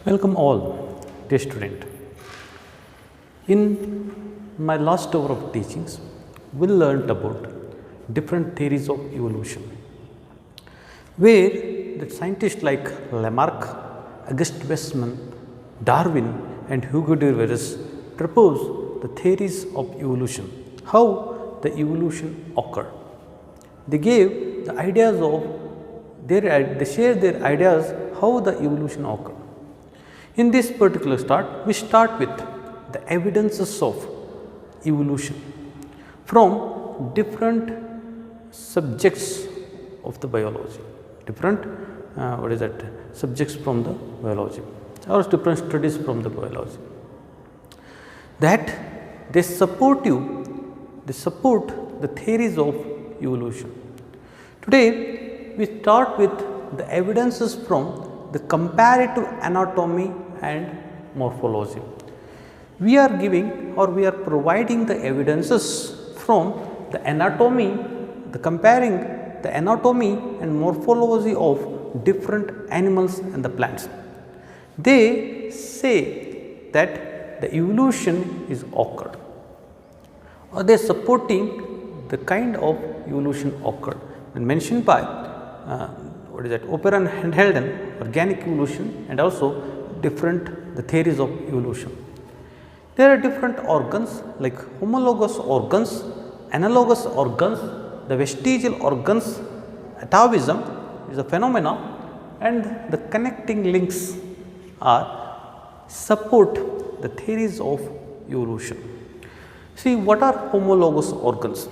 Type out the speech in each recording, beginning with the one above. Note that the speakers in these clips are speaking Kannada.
Welcome all, dear student. In my last hour of teachings, we learnt about different theories of evolution, where the scientists like Lamarck, August Weismann, Darwin and Hugo de Vries proposed the theories of evolution, how the evolution occurred. They gave the ideas of they shared their ideas how the evolution occurred. In this particular we start with the evidences of evolution from different subjects of the biology, different subjects from the biology or different studies from the biology, that they support the theories of evolution. Today we start with the evidences from the comparative anatomy and morphology. We are giving or we are providing the evidences from the anatomy, the comparing the anatomy and morphology of different animals and the plants. They say that the evolution is occurred, or they are supporting the kind of evolution occurred and mentioned by Operon and Helden, organic evolution, and also different the theories of evolution. There are different organs like homologous organs, analogous organs, the vestigial organs, atavism is a phenomena, and the connecting links are support the theories of evolution. See, what are homologous organs?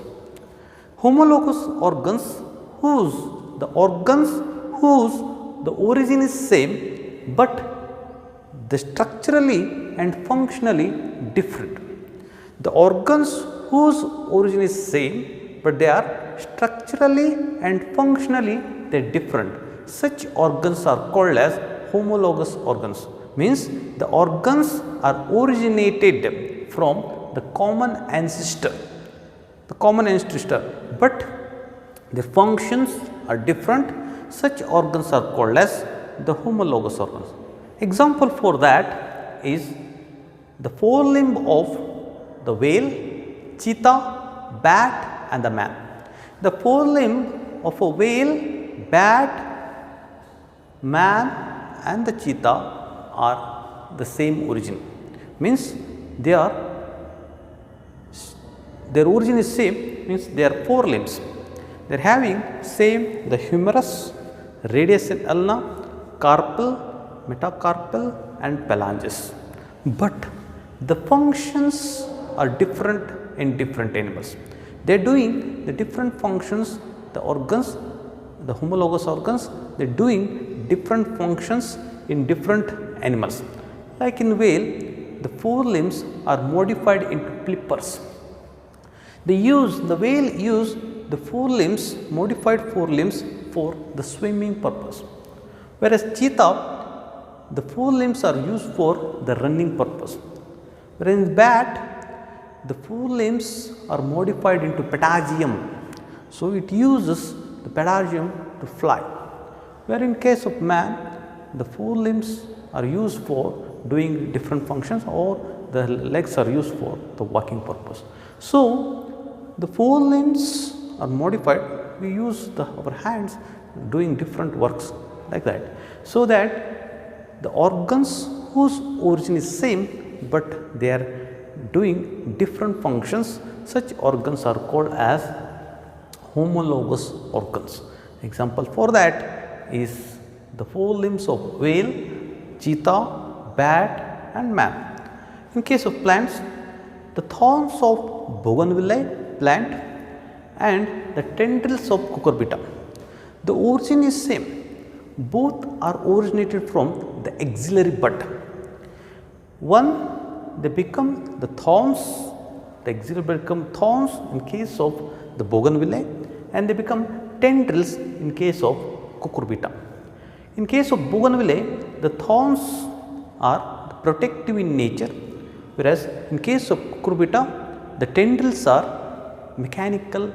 Homologous organs whose the origin is same, but the structurally and functionally different. The organs whose origin is same, but they are structurally and functionally they are different. Such organs are called as homologous organs. Means the organs are originated from the common ancestor, but their functions are different. Such organs are called as the homologous organs. Example for that is the forelimb of the whale, cheetah, bat and the man. The forelimb of a whale, bat, man and the cheetah are the same origin. Means their origin is same, means they are forelimbs. They are having same the humerus, radius and ulna, carpal, metacarpal and phalanges, but the functions are different in different animals. They are doing the different functions, the organs, the homologous organs, they are doing different functions in different animals. Like in whale, the forelimbs are modified into flippers. The whale use the modified forelimbs for the swimming purpose, whereas cheetah, the forelimbs are used for the running purpose. Whereas in bat, the forelimbs are modified into patagium, so it uses the patagium to fly. Where in case of man, the forelimbs are used for doing different functions, or the legs are used for the walking purpose. So the forelimbs are modified, we use our hands doing different works like that, so that the organs whose origin is same, but they are doing different functions, such organs are called as homologous organs. Example for that is the forelimbs of whale, cheetah, bat and man. In case of plants, the thorns of bougainvillea plant and the tendrils of cucurbita, the origin is same. Both are originated from the axillary bud. One, they become the thorns, the axillary bud become thorns in case of the bougainvillea, and they become tendrils in case of cucurbita. In case of bougainvillea, the thorns are protective in nature, whereas in case of cucurbita, the tendrils are mechanical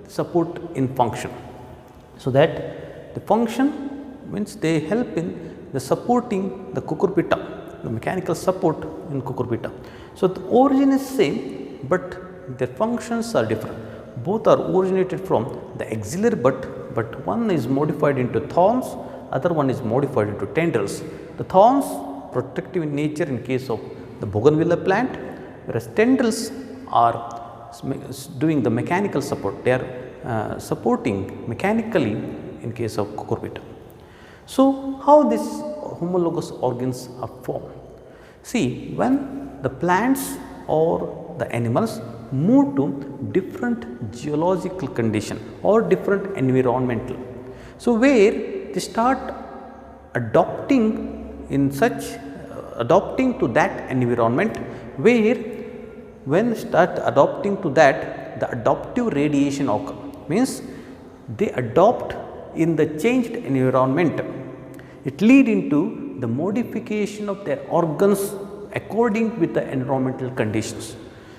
support in function, so that the function means they help in the supporting the cucurbita, the mechanical support in cucurbita. So, the origin is same, but their functions are different. Both are originated from the axillary bud, but one is modified into thorns, other one is modified into tendrils. The thorns protective in nature in case of the bougainvillea plant, whereas tendrils are doing the mechanical support, they are supporting mechanically in case of cucurbita. So, how these homologous organs are formed? See, when the plants or the animals move to different geological condition or different environmental. So, where they start adopting in such adopting to that environment, where when start adopting to that, the adaptive radiation occur, means they adopt in the changed environment. It lead into the modification of their organs according with the environmental conditions.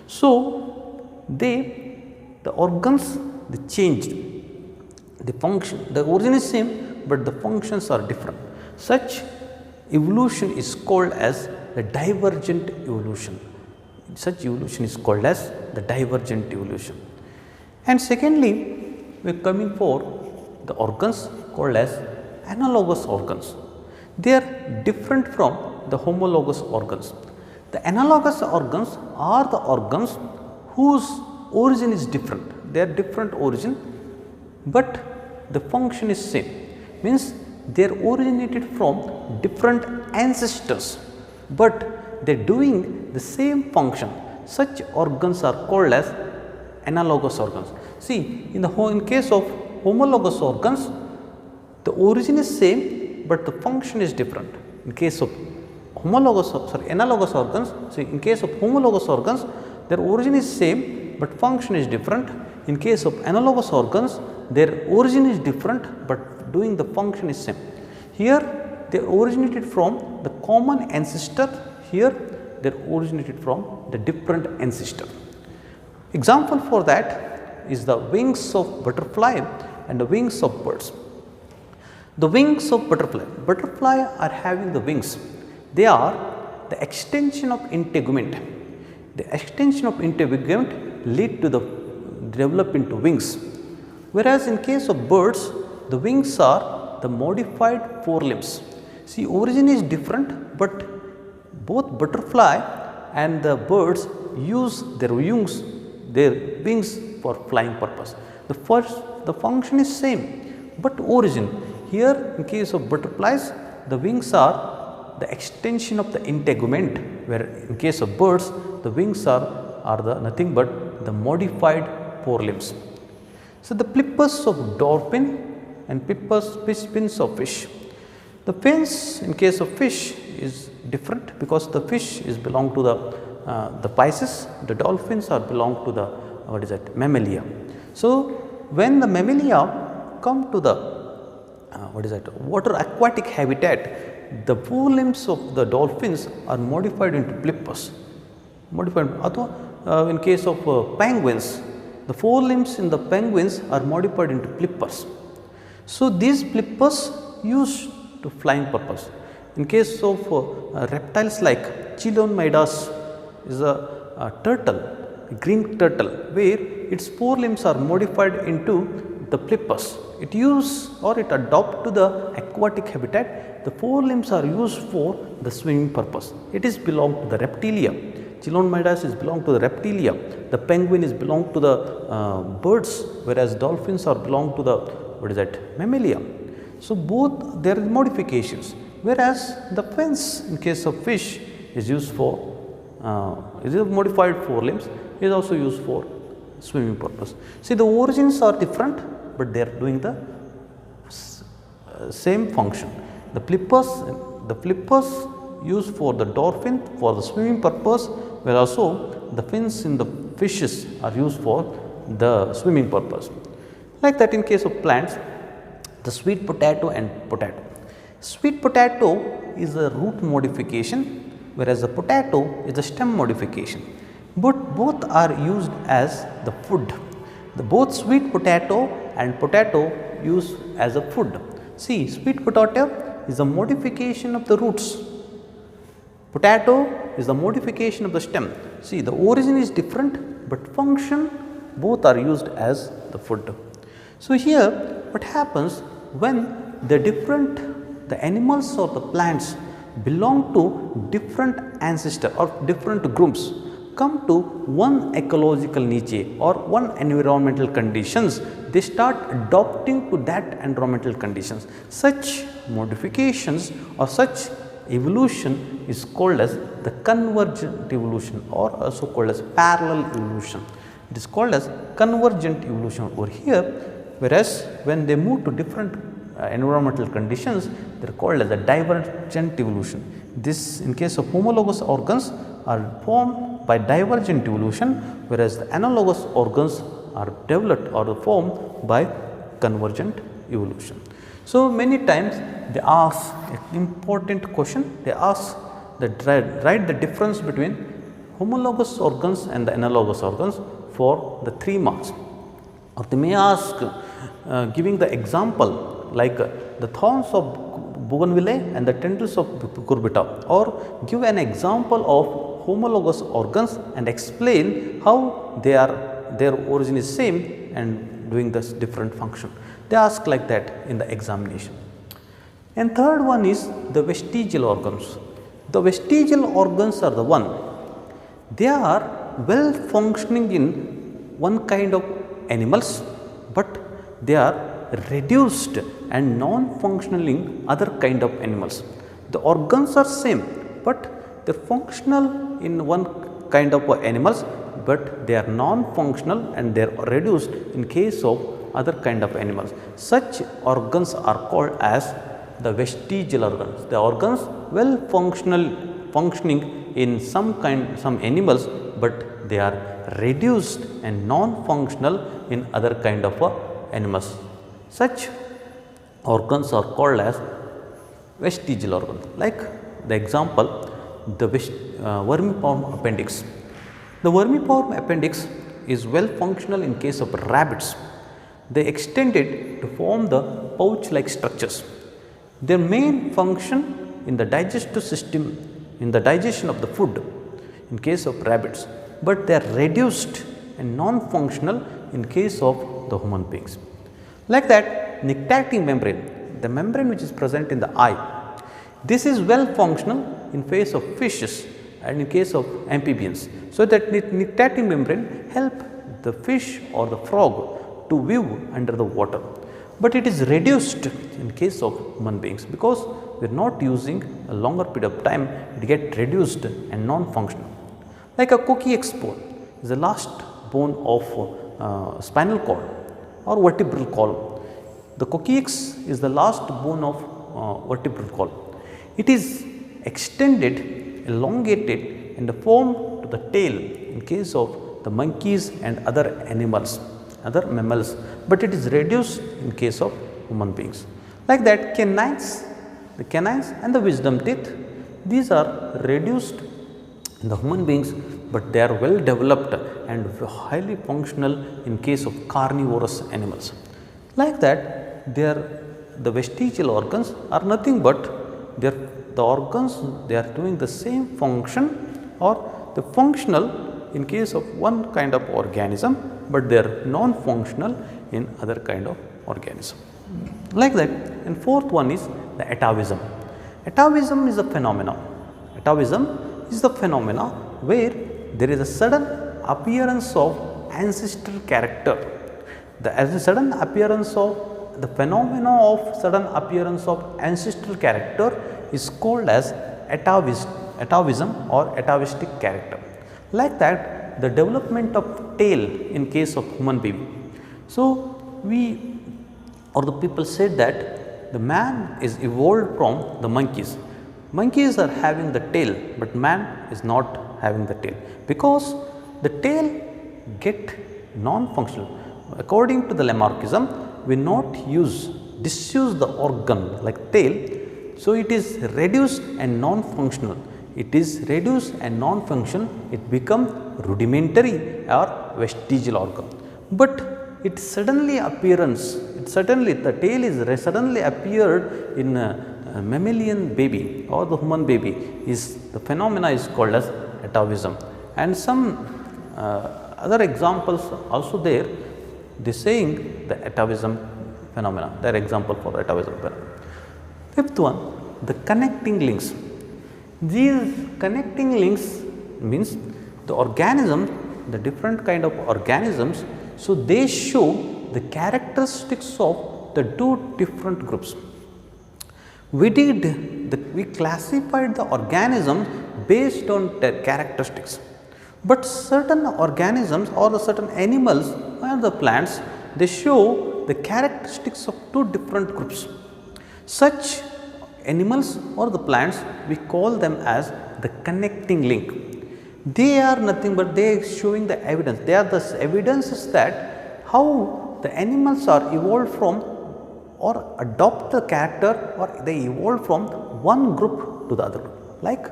So, the organs they changed, the function, the origin is same, but the functions are different. Such evolution is called as the divergent evolution. Such evolution is called as the divergent evolution. And secondly, we are coming for the organs called as analogous organs. They are different from the homologous organs. The analogous organs are the organs whose origin is different. They are different origin, but the function is same. Means they are originated from different ancestors, but they are doing the same function. Such organs are called as analogous organs. See, in case of homologous organs, the origin is same, but the function is different. In case of analogous organs, see, in case of homologous organs, their origin is same, but function is different. In case of analogous organs, their origin is different, but doing the function is same. Here they originated from the common ancestor, here they originated from the different ancestor. Example for that is the wings of butterfly and the wings of birds. The wings of butterfly are having the wings. They are the extension of integument. The extension of integument lead to the develop into wings. Whereas in case of birds, the wings are the modified forelimbs. See, origin is different, but both butterfly and the birds use their wings for flying purpose. The function is same, but origin. Here in case of butterflies, the wings are the extension of the integument, where in case of birds, the wings are the nothing but the modified forelimbs. So, the flippers of dolphin and fins of fish. The fins in case of fish is different because the fish is belong to the Pisces, the dolphins are belong to the mammalia. So, when the mammalia come to the water aquatic habitat, the forelimbs of the dolphins are modified into flippers. In case of penguins, the forelimbs in the penguins are modified into flippers. So, these flippers used to flying purpose. In case of reptiles like Chilonoidus is a turtle, a green turtle, where its forelimbs are modified into the flippers. It use or it adopt to the aquatic habitat. The forelimbs are used for the swimming purpose. It is belong to the reptilia. Chilonoidus is belong to the reptilia. The penguin is belong to the birds, whereas dolphins are belong to the mammalia. So, both there is modifications, whereas the fins in case of fish is used for is a modified forelimbs, is also used for swimming purpose. See, the origins are different, but they are doing the same function. The flippers used for the dolphin for the swimming purpose, where also the fins in the fishes are used for the swimming purpose. Like that in case of plants, the sweet potato and potato. Sweet potato is a root modification, whereas the potato is a stem modification. But both are used as the food. Both sweet potato and potato used as a food. See, sweet potato is a modification of the roots. Potato is the modification of the stem. See, the origin is different, but function both are used as the food. So, here what happens when the animals or the plants belong to different ancestor or different groups come to one ecological niche or one environmental conditions, they start adopting to that environmental conditions. Such modifications or such evolution is called as the convergent evolution or also called as parallel evolution. It is called as convergent evolution over here, whereas when they move to different environmental conditions, they are called as a divergent evolution. This in case of homologous organs are formed by divergent evolution, whereas the analogous organs are developed or formed by convergent evolution. So, many times they ask an important question, they ask that write the difference between homologous organs and the analogous organs for the 3 marks, or they may ask giving the example like the thorns of bougainvillea and the tendrils of cucurbita, or give an example of homologous organs and explain how their origin is same and doing this different function. They ask like that in the examination. And third one is the vestigial organs. The vestigial organs are the one, they are well functioning in one kind of animals, but they are reduced and non-functional in other kind of animals. The organs are same, but they are functional in one kind of animals, but they are non-functional and they are reduced in case of other kind of animals. Such organs are called as the vestigial organs. The organs well functioning in some animals, but they are reduced and non-functional in other kind of animals. Such organs are called as vestigial organs. Like the example, the vermiform appendix. The vermiform appendix is well functional in case of rabbits. They extended to form the pouch like structures. Their main function in the digestive system, in the digestion of the food in case of rabbits, but they are reduced and non-functional in case of the human beings. Like that, nictitating membrane, the membrane which is present in the eye, this is well functional in case of fishes and in case of amphibians. So, that nictitating membrane help the fish or the frog to live under the water, but it is reduced in case of human beings because we are not using a longer period of time, it get reduced and non-functional. Like a coccyx bone is the last bone of spinal cord or vertebral column. The coccyx is the last bone of vertebral column. It is extended, elongated in the form to the tail in case of the monkeys and other animals, other mammals, but it is reduced in case of human beings. Like that, canines, the canines and the wisdom teeth, these are reduced in the human beings, but they are well developed and highly functional in case of carnivorous animals. Like that, the vestigial organs are nothing but the organs, they are doing the same function or the functional in case of one kind of organism, but they are non-functional in other kind of organism. Like that, and fourth one is the atavism. Atavism is a phenomenon. Atavism is the phenomena where there is a sudden appearance of ancestral character. The sudden appearance of the phenomena of sudden appearance of ancestral character is called as atavism or atavistic character. Like that, the development of tail in case of human being. So, the people said that the man is evolved from the monkeys. Monkeys are having the tail, but man is not having the tail because the tail get non-functional. According to the Lamarckism, we not disuse the organ like tail. So, it is reduced and non-functional. It is reduced and non-functional, it become rudimentary or vestigial organ. But its sudden appearance certainly the tail is suddenly appeared in a mammalian baby or the human baby is the phenomena is called as atavism. And some other examples also there, they saying the atavism phenomena, their example for the atavism phenomena. Fifth one, the connecting links. These connecting links means the organism, the different kind of organisms, so they show the characteristics of the two different groups. We classified the organisms based on their characteristics, but certain organisms or the certain animals or the plants, they show the characteristics of two different groups. Such animals or the plants, we call them as the connecting link. They are nothing but they are showing the evidence. They are the evidences that how the animals are evolved from or adopt the character or they evolve from one group to the other group. Like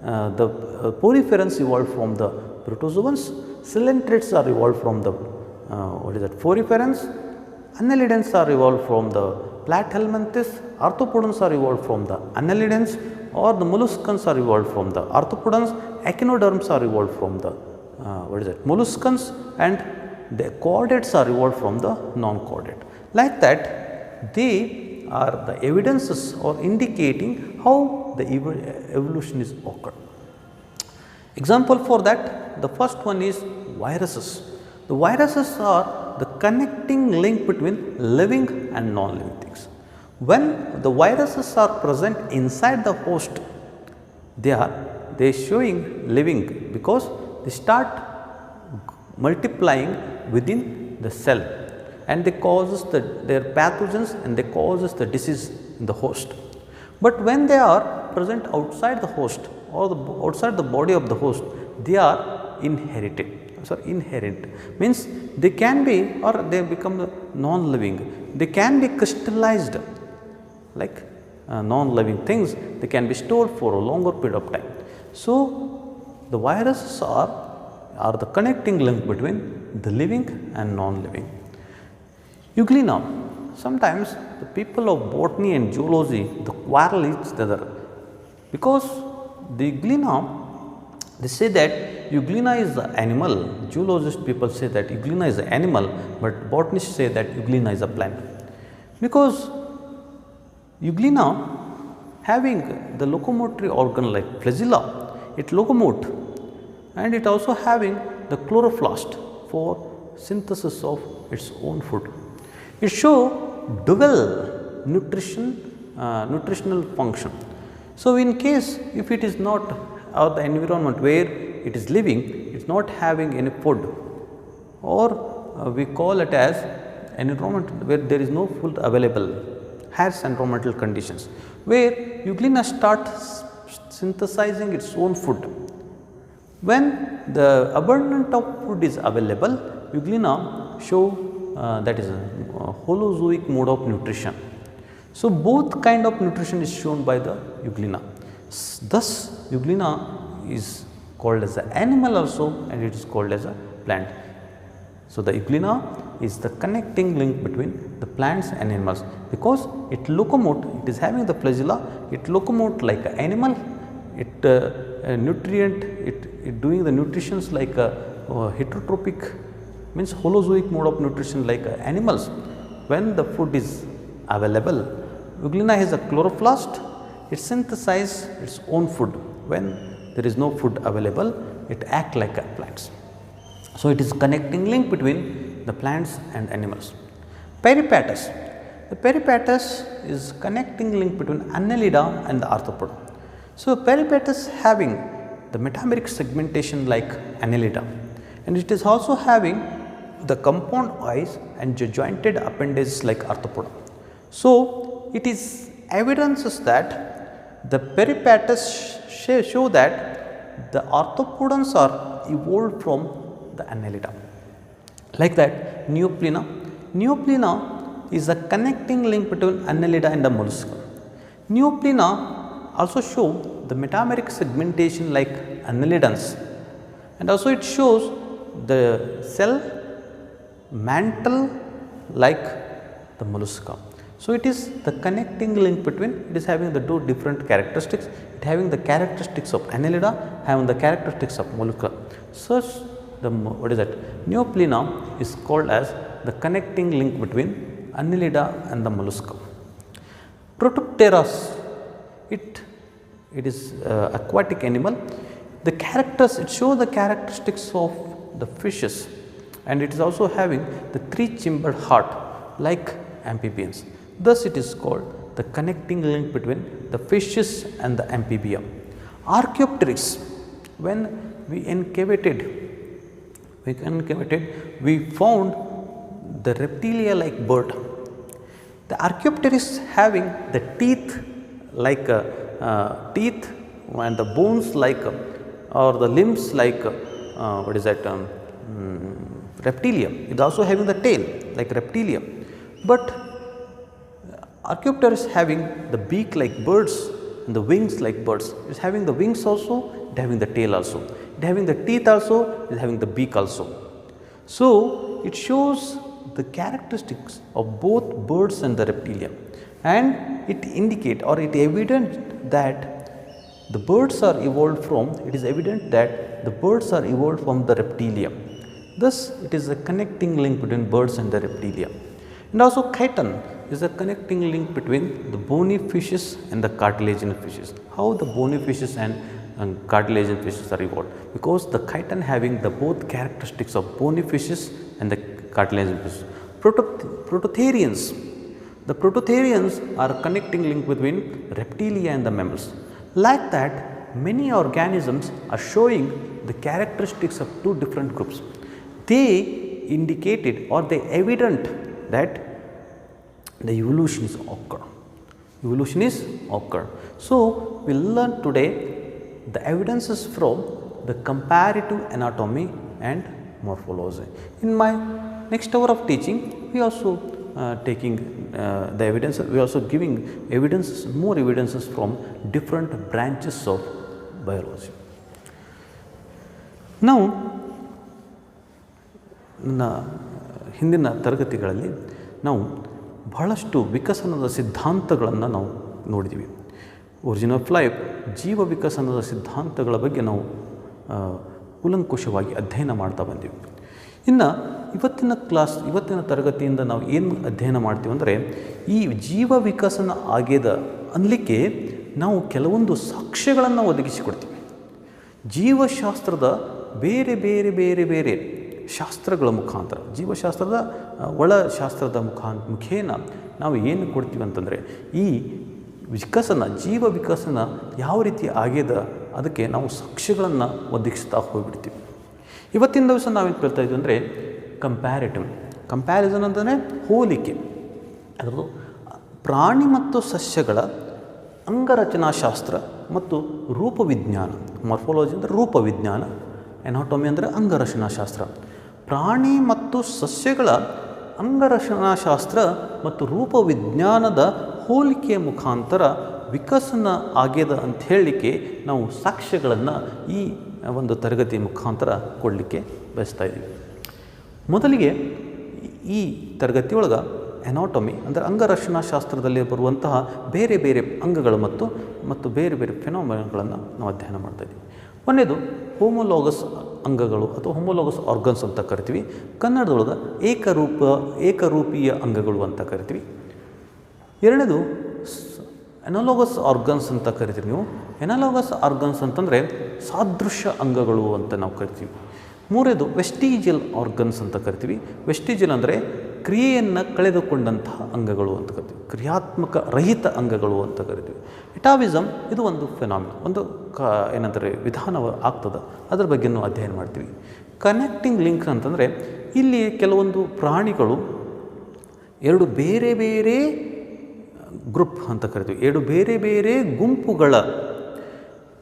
the poriferans evolved from the protozoans, coelenterids are evolved from the poriferans, annelidans are evolved from the platyhelminthes, arthropodans are evolved from the annelidans, or the molluscans are evolved from the arthropodans, echinoderms are evolved from the molluscans, and the chordates are evolved from the non-chordate. Like that, they are the evidences or indicating how the evolution is occurred. Example for that, the first one is viruses. The viruses are the connecting link between living and non-living things. When the viruses are present inside the host, they are showing living because they start multiplying within the cell and they causes their pathogens and they causes the disease in the host. But when they are present outside the host or outside the body of the host, they are inherited. Inherent means they can be or they become non-living. They can be crystallized like non-living things. They can be stored for a longer period of time. So, the viruses are the connecting link between the living and non-living. Euglena. Sometimes the people of botany and zoology they quarrel each other because the euglena, they say that euglena is the animal. Zoologist people say that euglena is an animal, but botanists say that euglena is a plant. Because euglena having the locomotory organ like flagella, it locomote and it also having the chloroplast for synthesis of its own food. It show dual nutritional function. So, in case if it is not or the environment where it is living, it is not having any food, or we call it as an environment where there is no food available, has environmental conditions, where euglena starts synthesizing its own food. When the abundance of food is available, euglena show that is a holozoic mode of nutrition. So, both kind of nutrition is shown by the euglena. Thus, euglena is called as an animal also and it is called as a plant. So, the euglena is the connecting link between the plants and animals because it locomote, it is having the flagella, it locomote like an animal, it doing the nutritions like a heterotrophic means holozoic mode of nutrition like animals. When the food is available, euglena has a chloroplast, it synthesizes its own food. When there is no food available, it acts like plants. So, it is connecting link between the plants and animals. Peripatus. The peripatus is connecting link between Annelida and the arthropoda. So, peripatus having the metameric segmentation like Annelida, and it is also having the compound eyes and jointed appendages like arthropoda. So, it is evidences that the peripatus show that the arthropodans are evolved from the Annelida. Like that, Neoplena. Neoplena is a connecting link between Annelida and the mollusca. Neoplena also show the metameric segmentation like Annelidans, and also it shows the cell mantle like the mollusca. So it is the connecting link between, it is having the two different characteristics, it having the characteristics of Annelida, having the characteristics of mollusca. Such the, what is that, Neoplena is called as the connecting link between Annelida and the mollusca. Protopteros, it is aquatic animal. The characters, it shows the characteristics of the fishes, and it is also having the three-chambered heart like amphibians. Thus it is called the connecting link between the fishes and the amphibia. Archaeopteryx, when we incavated, we found the reptilia like bird. The Archaeopteryx having the teeth like teeth and the bones like or the limbs like what is that, reptilium. It is also having the tail like reptilium, but Archaeopteryx having the beak like birds and the wings like birds. It is having the wings also, it having the tail also, it having the teeth also, it is having the beak also. So it shows the characteristics of both birds and the reptilium, and it indicate or it evident that the birds are evolved from, it is evident that the birds are evolved from the reptilium. Thus it is a connecting link between birds and the reptilium. And also chitin is a connecting link between the bony fishes and the cartilaginous fishes. How the bony fishes and cartilaginous fishes are evolved? Because the chitin having the both characteristics of bony fishes and the cartilaginous fishes. Prototherians, the prototherians are a connecting link between reptilia and the mammals. Like that, many organisms are showing the characteristics of two different groups. They indicated or they evident that the evolution is occurred. Evolution is occurred. So we learn today the evidences from the comparative anatomy and morphology. In my next hour of teaching, we also taking the evidence, we are also giving evidences, more evidences from different branches of biology. Now, ನನ್ನ ಹಿಂದಿನ ತರಗತಿಗಳಲ್ಲಿ ನಾವು ಬಹಳಷ್ಟು ವಿಕಸನದ ಸಿದ್ಧಾಂತಗಳನ್ನು ನಾವು ನೋಡಿದ್ದೀವಿ. ಒರಿಜಿನ್ ಆಫ್ ಲೈಫ್, ಜೀವ ವಿಕಸನದ ಸಿದ್ಧಾಂತಗಳ ಬಗ್ಗೆ ನಾವು ಕೂಲಂಕುಷವಾಗಿ ಅಧ್ಯಯನ ಮಾಡ್ತಾ ಬಂದೀವಿ. ಇನ್ನು ಇವತ್ತಿನ ತರಗತಿಯಿಂದ ನಾವು ಏನು ಅಧ್ಯಯನ ಮಾಡ್ತೀವಿ ಅಂದರೆ, ಈ ಜೀವ ವಿಕಸನ ಆಗ್ಯದ ಅನ್ನಲಿಕ್ಕೆ ನಾವು ಕೆಲವೊಂದು ಸಾಕ್ಷ್ಯಗಳನ್ನು ಒದಗಿಸಿಕೊಡ್ತೀವಿ. ಜೀವಶಾಸ್ತ್ರದ ಬೇರೆ ಬೇರೆ ಬೇರೆ ಬೇರೆ ಶಾಸ್ತ್ರಗಳ ಮುಖಾಂತರ, ಜೀವಶಾಸ್ತ್ರದ ಒಳಶಾಸ್ತ್ರದ ಮುಖೇನ ನಾವು ಏನು ಕೊಡ್ತೀವಿ ಅಂತಂದರೆ, ಈ ವಿಕಸನ, ಜೀವ ವಿಕಸನ ಯಾವ ರೀತಿ ಆಗ್ಯದ ಅದಕ್ಕೆ ನಾವು ಸಾಕ್ಷ್ಯಗಳನ್ನು ಒದಗಿಸ್ತಾ ಹೋಗಿಬಿಡ್ತೀವಿ. ಇವತ್ತಿನ ದಿವಸ ನಾವೇನು ಕೇಳ್ತಾ ಇದ್ದೀವಿ ಅಂದರೆ ಕಂಪ್ಯಾರಿಸನ್ ಅಂತಂದರೆ ಹೋಲಿಕೆ. ಅದರದ್ದು ಪ್ರಾಣಿ ಮತ್ತು ಸಸ್ಯಗಳ ಅಂಗರಚನಾಶಾಸ್ತ್ರ ಮತ್ತು ರೂಪವಿಜ್ಞಾನ. ಮಾರ್ಫಾಲಜಿ ಅಂದರೆ ರೂಪವಿಜ್ಞಾನ, ಎನಾಟೊಮಿ ಅಂದರೆ ಅಂಗರಚನಾಶಾಸ್ತ್ರ. ಪ್ರಾಣಿ ಮತ್ತು ಸಸ್ಯಗಳ ಅಂಗರಚನಾಶಾಸ್ತ್ರ ಮತ್ತು ರೂಪವಿಜ್ಞಾನದ ಹೋಲಿಕೆಯ ಮುಖಾಂತರ ವಿಕಸನ ಆಗ್ಯದ ಅಂತ ಹೇಳಲಿಕ್ಕೆ ನಾವು ಸಾಕ್ಷ್ಯಗಳನ್ನು ಈ ಒಂದು ತರಗತಿ ಮುಖಾಂತರ ಕೊಡಲಿಕ್ಕೆ ಬಯಸ್ತಾ ಇದ್ದೀವಿ. ಮೊದಲಿಗೆ ಈ ತರಗತಿಯೊಳಗೆ ಎನಾಟೊಮಿ ಅಂದರೆ ಅಂಗರಚನಾಶಾಸ್ತ್ರದಲ್ಲಿ ಬರುವಂತಹ ಬೇರೆ ಬೇರೆ ಅಂಗಗಳು ಮತ್ತು ಬೇರೆ ಬೇರೆ ಫೆನಾಮಿನಾಗಳನ್ನು ನಾವು ಅಧ್ಯಯನ ಮಾಡ್ತಾ ಇದ್ದೀವಿ. ಒಂದನೇದು ಹೋಮೋಲೋಗಸ್ ಅಂಗಗಳು ಅಥವಾ ಹೋಮೋಲೋಗಸ್ ಆರ್ಗನ್ಸ್ ಅಂತ ಕರಿತೀವಿ. ಕನ್ನಡದೊಳಗೆ ಏಕರೂಪೀಯ ಅಂಗಗಳು ಅಂತ ಕರಿತೀವಿ. ಎರಡನೇದು ಎನಾಲೋಗಸ್ ಆರ್ಗನ್ಸ್ ಅಂತ ಕರಿತೀವಿ ನೀವು. ಎನಾಲೋಗಸ್ ಆರ್ಗನ್ಸ್ ಅಂತಂದರೆ ಸಾದೃಶ್ಯ ಅಂಗಗಳು ಅಂತ ನಾವು ಕರಿತೀವಿ. ಮೂರನೇದು ವೆಸ್ಟಿಜಿಯಲ್ ಆರ್ಗನ್ಸ್ ಅಂತ ಕರಿತೀವಿ. ವೆಸ್ಟಿಜಿಯಲ್ ಅಂದರೆ ಕ್ರಿಯೆಯನ್ನು ಕಳೆದುಕೊಂಡಂತಹ ಅಂಗಗಳು ಅಂತ ಕರಿತೀವಿ, ಕ್ರಿಯಾತ್ಮಕ ರಹಿತ ಅಂಗಗಳು ಅಂತ ಕರಿತೀವಿ. ಎಟಾವಿಸಮ್ ಇದು ಒಂದು ಫೆನಾಮಿನ, ಒಂದು ಏನಂತಾರೆ ವಿಧಾನ ಆಗ್ತದೆ, ಅದರ ಬಗ್ಗೆನೂ ಅಧ್ಯಯನ ಮಾಡ್ತೀವಿ. ಕನೆಕ್ಟಿಂಗ್ ಲಿಂಕ್ ಅಂತಂದರೆ ಇಲ್ಲಿ ಕೆಲವೊಂದು ಪ್ರಾಣಿಗಳು ಎರಡು ಬೇರೆ ಬೇರೆ ಗ್ರೂಪ್ ಅಂತ ಕರಿತೀವಿ, ಎರಡು ಬೇರೆ ಬೇರೆ ಗುಂಪುಗಳ